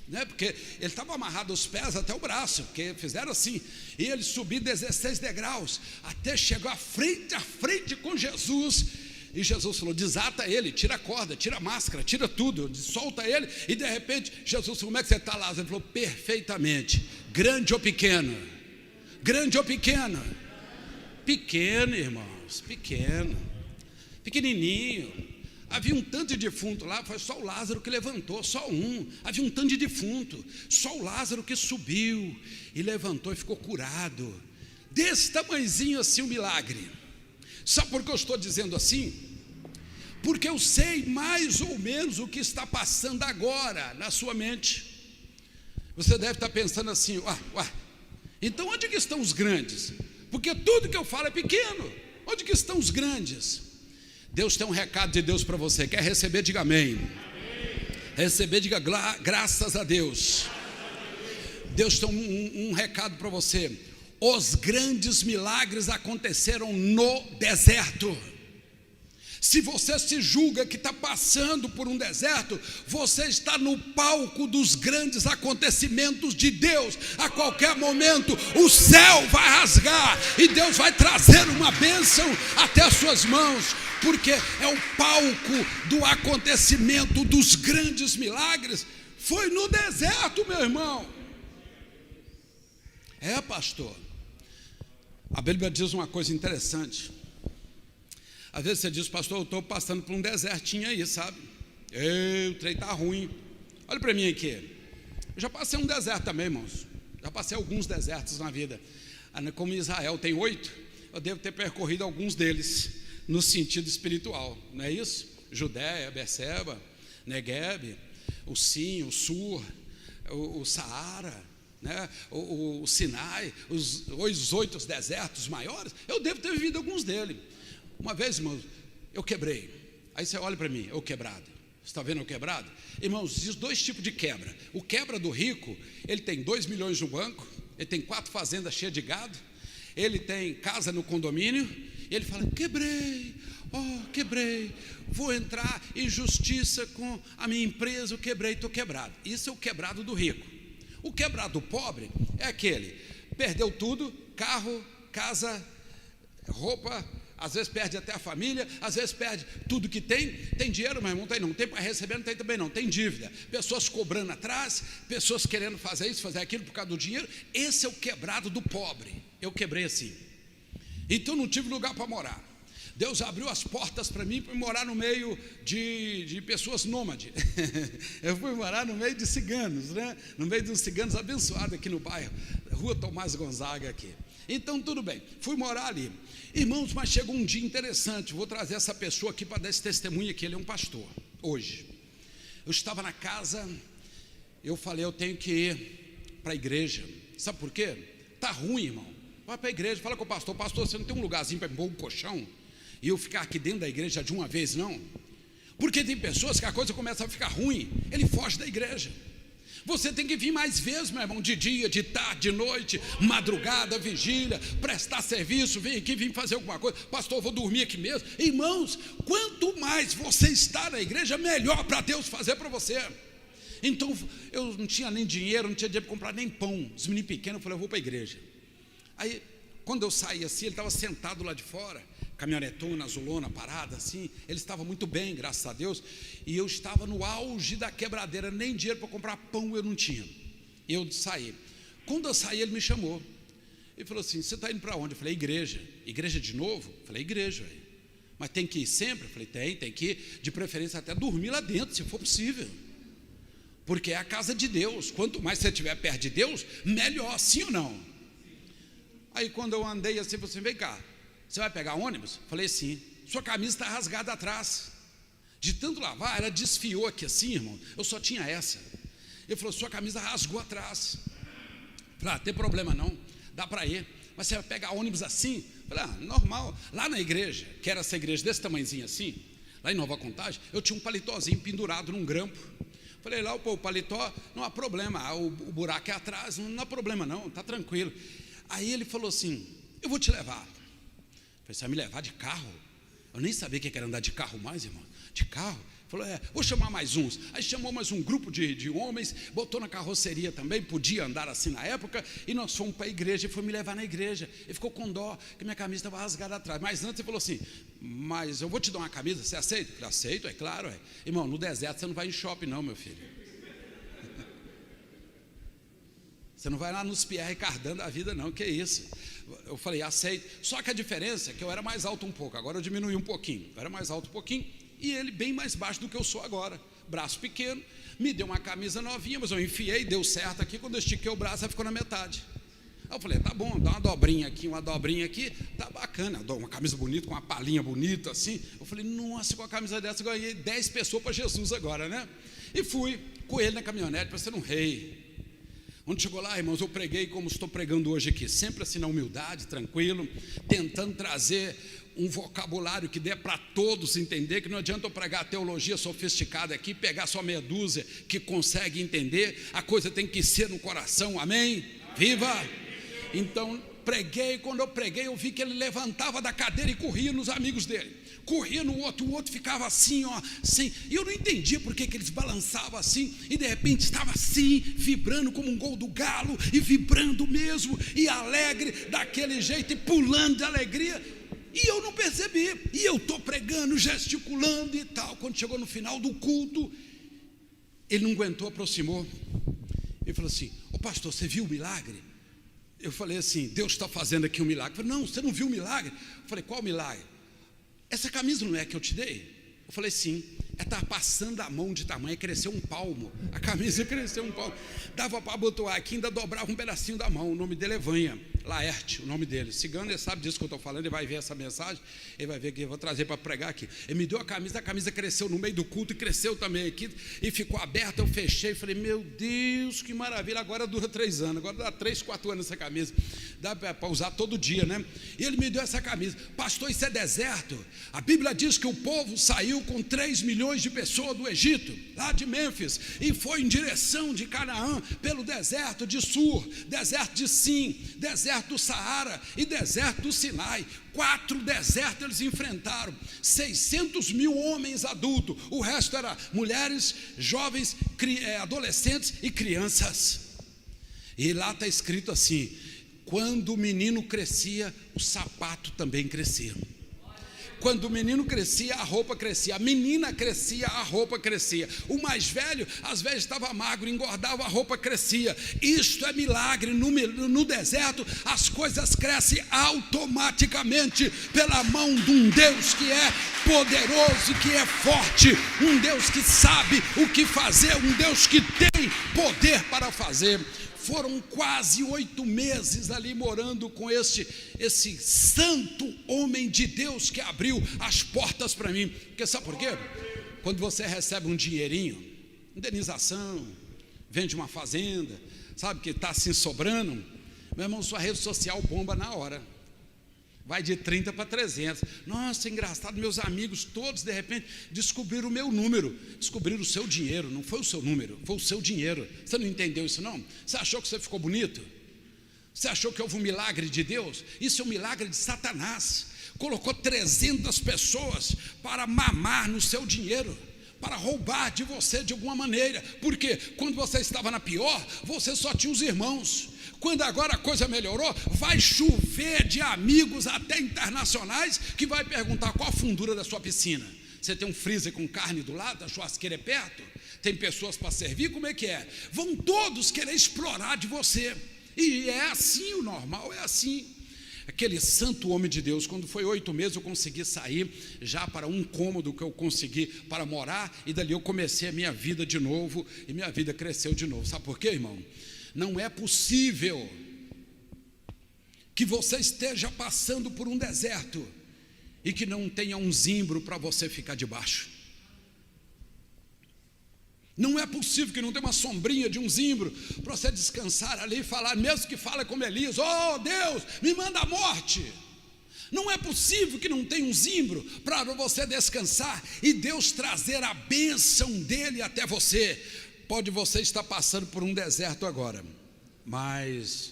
né? Porque ele estava amarrado os pés até o braço, porque fizeram assim, e ele subiu 16 degraus, até chegar à frente com Jesus, e Jesus falou: desata ele, tira a corda, tira a máscara, tira tudo, solta ele, e de repente, Jesus falou: como é que você está, Lázaro? Ele falou: perfeitamente. Grande ou pequeno? Grande ou pequeno? Pequeno, irmãos, pequeno, pequenininho. Havia um tanto de defunto lá, foi só o Lázaro que levantou, só um. Havia um tanto de defunto, só o Lázaro que subiu e levantou e ficou curado. Desse tamanhozinho assim o milagre. Sabe por que eu estou dizendo assim? Porque eu sei mais ou menos o que está passando agora na sua mente. Você deve estar pensando assim: então onde que estão os grandes? Porque tudo que eu falo é pequeno. Onde que estão os grandes? Deus tem um recado de Deus para você. Quer receber? Diga amém. Receber, diga graças a Deus. Deus tem um recado para você. Os grandes milagres aconteceram no deserto. Se você se julga que está passando por um deserto, você está no palco dos grandes acontecimentos de Deus. A qualquer momento o céu vai rasgar e Deus vai trazer uma bênção até as suas mãos, porque é o palco do acontecimento dos grandes milagres. Foi no deserto, meu irmão. Pastor, a Bíblia diz uma coisa interessante. Às vezes você diz: pastor, eu estou passando por um desertinho aí, sabe? O trem está ruim. Olha para mim aqui. Eu já passei um deserto também, irmãos. Já passei alguns desertos na vida. Como Israel tem 8, eu devo ter percorrido alguns deles no sentido espiritual, não é isso? Judéia, Berseba, Negueb, o Sim, o Sur, o Saara, né? o Sinai, os 8 desertos maiores. Eu devo ter vivido alguns deles. Uma vez, irmãos, eu quebrei. Aí você olha para mim: eu quebrado. Você está vendo eu quebrado? Irmãos, existem 2 tipos de quebra. O quebra do rico, ele tem 2 milhões no banco, ele tem 4 fazendas cheias de gado, ele tem casa no condomínio, e ele fala: quebrei, quebrei, vou entrar em justiça com a minha empresa, eu quebrei, estou quebrado. Isso é o quebrado do rico. O quebrado do pobre é aquele: perdeu tudo, carro, casa, roupa, às vezes perde até a família, às vezes perde tudo que tem dinheiro, mas não tem, não tem para receber, não tem também não, tem dívida, pessoas cobrando atrás, pessoas querendo fazer isso, fazer aquilo por causa do dinheiro. Esse é o quebrado do pobre. Eu quebrei assim, então não tive lugar para morar. Deus abriu as portas para mim, para morar no meio de pessoas nômades. Eu fui morar no meio de ciganos, né? No meio de uns ciganos abençoados aqui no bairro, Rua Tomás Gonzaga aqui. Então tudo bem, fui morar ali. Irmãos, mas chegou um dia interessante. Vou trazer essa pessoa aqui para dar esse testemunho aqui. Ele é um pastor. Hoje eu estava na casa, eu falei: eu tenho que ir para a igreja. Sabe por quê? Está ruim, irmão. Vai para a igreja, fala com o pastor: pastor, você não tem um lugarzinho para pôr um colchão e eu ficar aqui dentro da igreja de uma vez, não? Porque tem pessoas que a coisa começa a ficar ruim, ele foge da igreja. Você tem que vir mais vezes, meu irmão, de dia, de tarde, de noite, madrugada, vigília, prestar serviço, vem aqui, vem fazer alguma coisa. Pastor, eu vou dormir aqui mesmo. Irmãos, quanto mais você está na igreja, melhor para Deus fazer para você. Então, eu não tinha nem dinheiro, não tinha dinheiro para comprar nem pão. Os meninos pequenos, eu falei: eu vou para a igreja. Aí, quando eu saí assim, ele estava sentado lá de fora, caminhonetona, azulona, parada assim. Ele estava muito bem, graças a Deus, e eu estava no auge da quebradeira, nem dinheiro para comprar pão eu não tinha. Eu saí. Quando eu saí, ele me chamou. Ele falou assim: você está indo para onde? Eu falei: igreja. Igreja de novo? Eu falei: igreja. Mas tem que ir sempre? Eu falei: tem que ir, de preferência até dormir lá dentro, se for possível, porque é a casa de Deus. Quanto mais você estiver perto de Deus, melhor, sim ou não? Aí quando eu andei assim, você vem cá, você vai pegar ônibus? Eu falei: sim. Sua camisa está rasgada atrás, de tanto lavar, ela desfiou aqui assim, irmão, eu só tinha essa. Ele falou: sua camisa rasgou atrás. Eu falei: tem problema não, dá para ir, mas você vai pegar ônibus assim? Eu falei: normal. Lá na igreja, que era essa igreja desse tamanhozinho assim, lá em Nova Contagem, eu tinha um paletózinho pendurado num grampo. Falei lá: o paletó, não há problema, o buraco é atrás, não há problema não, está tranquilo. Aí ele falou assim: eu vou te levar. Eu falei: você vai me levar de carro? Eu nem sabia o que era andar de carro mais, irmão. De carro? Falou: vou chamar mais uns. Aí chamou mais um grupo de homens, botou na carroceria também, podia andar assim na época, e nós fomos para a igreja, e foi me levar na igreja. Ele ficou com dó, que minha camisa estava rasgada atrás. Mas antes ele falou assim: mas eu vou te dar uma camisa, você aceita? Eu falei: aceito, é claro. Irmão, no deserto você não vai em shopping não, meu filho. Você não vai lá nos Pierre Cardin da vida não, que isso. Eu falei: aceito. Só que a diferença é que eu era mais alto um pouco, agora eu diminui um pouquinho. Eu era mais alto um pouquinho, e ele bem mais baixo do que eu sou agora. Braço pequeno, me deu uma camisa novinha, mas eu enfiei, deu certo aqui. Quando eu estiquei o braço, ela ficou na metade. Aí eu falei: tá bom, dá uma dobrinha aqui, tá bacana, uma camisa bonita, com uma palhinha bonita assim. Eu falei: nossa, com a camisa dessa eu ganhei 10 pessoas para Jesus agora, né? E fui com ele na caminhonete, parecendo um rei. Quando chegou lá, irmãos, eu preguei como estou pregando hoje aqui, sempre assim na humildade, tranquilo, tentando trazer um vocabulário que dê para todos entender, que não adianta eu pregar teologia sofisticada aqui, pegar só meia dúzia que consegue entender, a coisa tem que ser no coração, amém? Viva! Então preguei, quando eu preguei, eu vi que ele levantava da cadeira e corria nos amigos dele, corria no outro, o outro ficava assim, ó, assim, e eu não entendia por que eles balançavam assim, e de repente estava assim, vibrando como um gol do Galo, e vibrando mesmo, e alegre daquele jeito, e pulando de alegria, e eu não percebi, e eu estou pregando, gesticulando e tal. Quando chegou no final do culto, ele não aguentou, aproximou, ele falou assim: ô pastor, você viu o milagre? Eu falei assim: Deus está fazendo aqui um milagre. Eu falei: não, você não viu o milagre? Eu falei: qual milagre? Essa camisa não é que eu te dei? Eu falei: sim. Estava passando a mão de tamanho, cresceu um palmo, a camisa cresceu um palmo, dava para abotoar aqui, ainda dobrava um pedacinho da mão. O nome dele é Vanha Laerte, o nome dele, cigano. Ele sabe disso que eu estou falando, ele vai ver essa mensagem, ele vai ver que eu vou trazer para pregar aqui. Ele me deu a camisa cresceu no meio do culto, e cresceu também aqui, e ficou aberta. Eu fechei e falei: meu Deus, que maravilha, agora dura 3 anos, agora dá 3, 4 anos essa camisa, dá para usar todo dia, né? E ele me deu essa camisa. Pastor, isso é deserto? A Bíblia diz que o povo saiu com 3 milhões de pessoas do Egito, lá de Mênfis, e foi em direção de Canaã, pelo deserto de Sur, deserto de Sim, deserto do Saara e deserto do Sinai. 4 desertos eles enfrentaram, 600 mil homens adultos, o resto era mulheres, jovens, adolescentes e crianças. E lá está escrito assim: quando o menino crescia, o sapato também crescia. Quando o menino crescia, a roupa crescia. A menina crescia, a roupa crescia. O mais velho, às vezes estava magro, engordava, a roupa crescia. Isto é milagre. No deserto, as coisas crescem automaticamente pela mão de um Deus que é poderoso, que é forte, um Deus que sabe o que fazer, um Deus que tem poder para fazer. Foram quase 8 meses ali morando com esse santo homem de Deus que abriu as portas para mim. Porque sabe por quê? Quando você recebe um dinheirinho, indenização, vende uma fazenda, sabe que está assim sobrando, meu irmão, sua rede social bomba na hora. Vai de 30 para 300. Nossa, engraçado, meus amigos todos de repente descobriram o meu número, descobriram o seu dinheiro. Não foi o seu número, foi o seu dinheiro. Você não entendeu isso não? Você achou que você ficou bonito? Você achou que houve um milagre de Deus? Isso é um milagre de Satanás. Colocou 300 pessoas para mamar no seu dinheiro, para roubar de você de alguma maneira. Porque quando você estava na pior, você só tinha os irmãos. quando agora a coisa melhorou, vai chover de amigos até internacionais que vai perguntar qual a fundura da sua piscina. Você tem um freezer com carne do lado, a churrasqueira é perto, tem pessoas para servir, como é que é? Vão todos querer explorar de você, e é assim, o normal é assim. Aquele santo homem de Deus, quando foi 8 meses eu consegui sair já para um cômodo que eu consegui para morar, e dali eu comecei a minha vida de novo, e minha vida cresceu de novo. Sabe por quê, irmão? Não é possível que você esteja passando por um deserto e que não tenha um zimbro para você ficar debaixo. Não é possível que não tenha uma sombrinha de um zimbro para você descansar ali e falar, mesmo que fale como Elias, oh Deus, me manda a morte. Não é possível que não tenha um zimbro para você descansar e Deus trazer a bênção dele até você. Pode você estar passando por um deserto agora, mas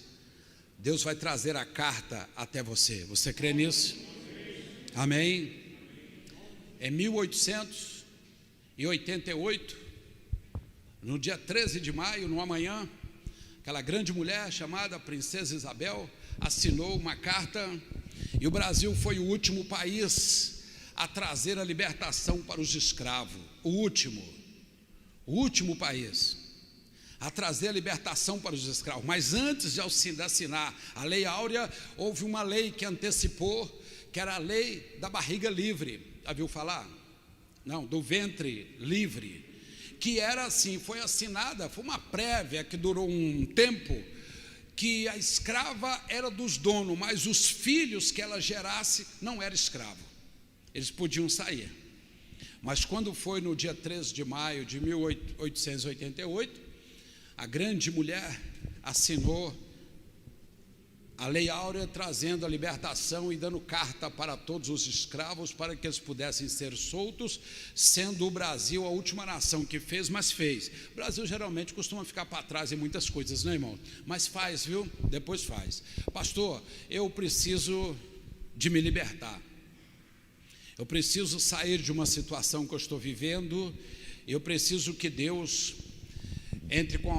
Deus vai trazer a carta até você. Você crê nisso? Amém? Em 1888, no dia 13 de maio, no amanhã, aquela grande mulher chamada Princesa Isabel assinou uma carta, e o Brasil foi o último país a trazer a libertação para os escravos. O último país a trazer a libertação para os escravos. Mas antes de assinar a Lei Áurea, houve uma lei que antecipou, que era a lei da barriga livre. Já viu falar? Não, do ventre livre. Que era assim, foi assinada, foi uma prévia que durou um tempo, que a escrava era dos donos, mas os filhos que ela gerasse não era escravo, eles podiam sair. Mas quando foi no dia 13 de maio de 1888, a grande mulher assinou a Lei Áurea, trazendo a libertação e dando carta para todos os escravos, para que eles pudessem ser soltos, sendo o Brasil a última nação que fez, mas fez. O Brasil geralmente costuma ficar para trás em muitas coisas, né, irmão? Mas faz, viu? Depois faz. Pastor, eu preciso de me libertar. Eu preciso sair de uma situação que eu estou vivendo. Eu preciso que Deus entre com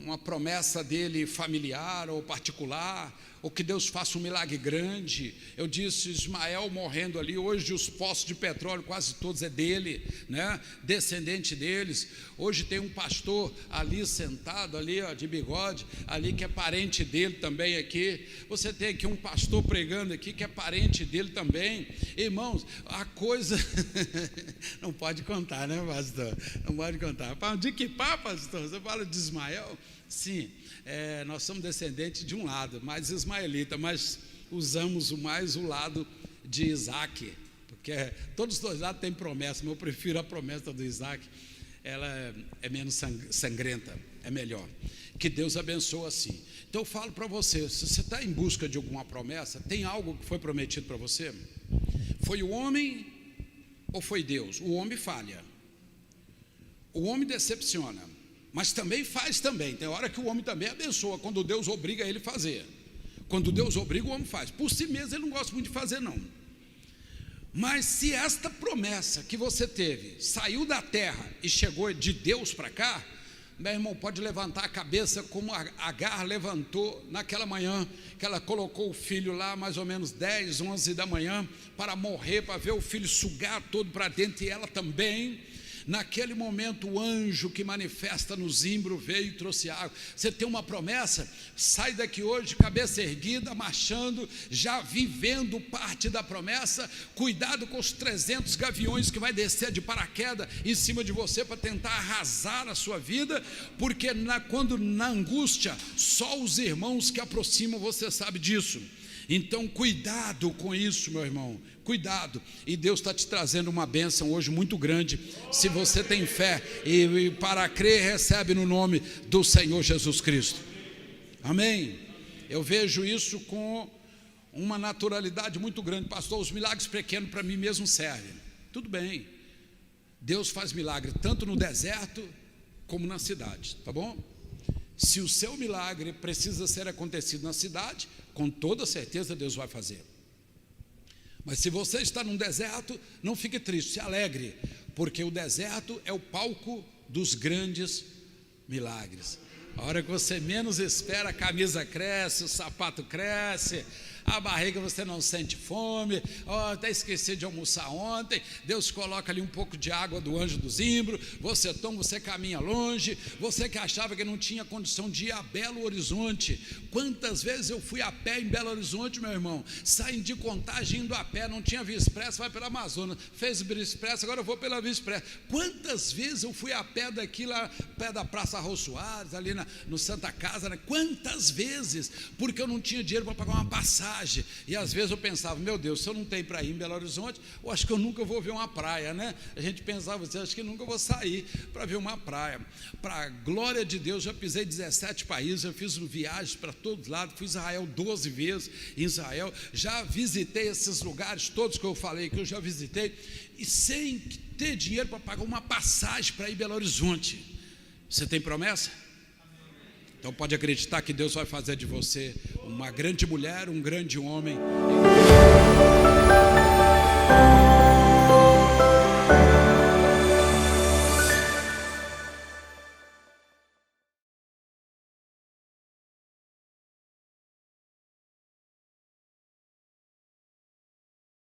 uma promessa dele familiar ou particular, ou que Deus faça um milagre grande. Eu disse, Ismael morrendo ali, hoje os poços de petróleo quase todos é dele, né? Descendente deles. Hoje tem um pastor ali sentado ali, ó, de bigode, ali que é parente dele também aqui. Você tem aqui um pastor pregando aqui que é parente dele também. Irmãos, a coisa não pode contar, né, pastor? Não pode contar. De que pá, pastor? Você fala de Ismael? Sim, nós somos descendentes de um lado, mais ismaelita, mas usamos mais o lado de Isaac, porque todos os dois lados têm promessa, mas eu prefiro a promessa do Isaac. Ela é menos sangrenta, é melhor. Que Deus abençoe assim. Então eu falo para você, se você está em busca de alguma promessa, tem algo que foi prometido para você? Foi o homem ou foi Deus? O homem falha, o homem decepciona, mas também faz também. Tem hora que o homem também abençoa, quando Deus obriga ele a fazer. Quando Deus obriga, o homem faz. Por si mesmo ele não gosta muito de fazer, não. Mas se esta promessa que você teve saiu da terra e chegou de Deus para cá, meu irmão, pode levantar a cabeça como a Agar levantou naquela manhã, que ela colocou o filho lá mais ou menos 10, 11 da manhã, para morrer, para ver o filho sugar todo para dentro, e ela também. Naquele momento o anjo que manifesta no zimbro veio e trouxe água. Você tem uma promessa? Sai daqui hoje, cabeça erguida, marchando, já vivendo parte da promessa. Cuidado com os 300 gaviões que vai descer de paraquedas em cima de você para tentar arrasar a sua vida, porque quando na angústia, só os irmãos que aproximam, você sabe disso. Então cuidado com isso, meu irmão, cuidado. E Deus está te trazendo uma bênção hoje muito grande. Se você tem fé e para crer, recebe no nome do Senhor Jesus Cristo. Amém. Eu vejo isso com uma naturalidade muito grande. Pastor, os milagres pequenos para mim mesmo servem. Tudo bem, Deus faz milagre tanto no deserto como na cidade, tá bom? Se o seu milagre precisa ser acontecido na cidade, com toda certeza Deus vai fazer. Mas se você está num deserto, não fique triste, se alegre, porque o deserto é o palco dos grandes milagres. A hora que você menos espera, a camisa cresce, o sapato cresce, a barriga você não sente fome, até esqueci de almoçar ontem, Deus coloca ali um pouco de água do anjo do zimbro, você toma, você caminha longe, você que achava que não tinha condição de ir a Belo Horizonte. Quantas vezes eu fui a pé em Belo Horizonte, meu irmão, saindo de Contagem, indo a pé, não tinha Via Expressa, vai pela Amazonas, fez Via Expressa, agora eu vou pela Via Expressa. Quantas vezes eu fui a pé daqui, lá, pé da Praça Raul Soares, ali no Santa Casa, né? Quantas vezes, porque eu não tinha dinheiro para pagar uma passagem, e às vezes eu pensava, meu Deus, se eu não tenho para ir em Belo Horizonte, eu acho que eu nunca vou ver uma praia, né? A gente pensava, acho que nunca vou sair para ver uma praia. Para a glória de Deus, já pisei 17 países, já fiz viagens para todos lados, fui a Israel 12 vezes, em Israel, já visitei esses lugares todos que eu falei, que eu já visitei, e sem ter dinheiro para pagar uma passagem para ir em Belo Horizonte. Você tem promessa? Então pode acreditar que Deus vai fazer de você uma grande mulher, um grande homem.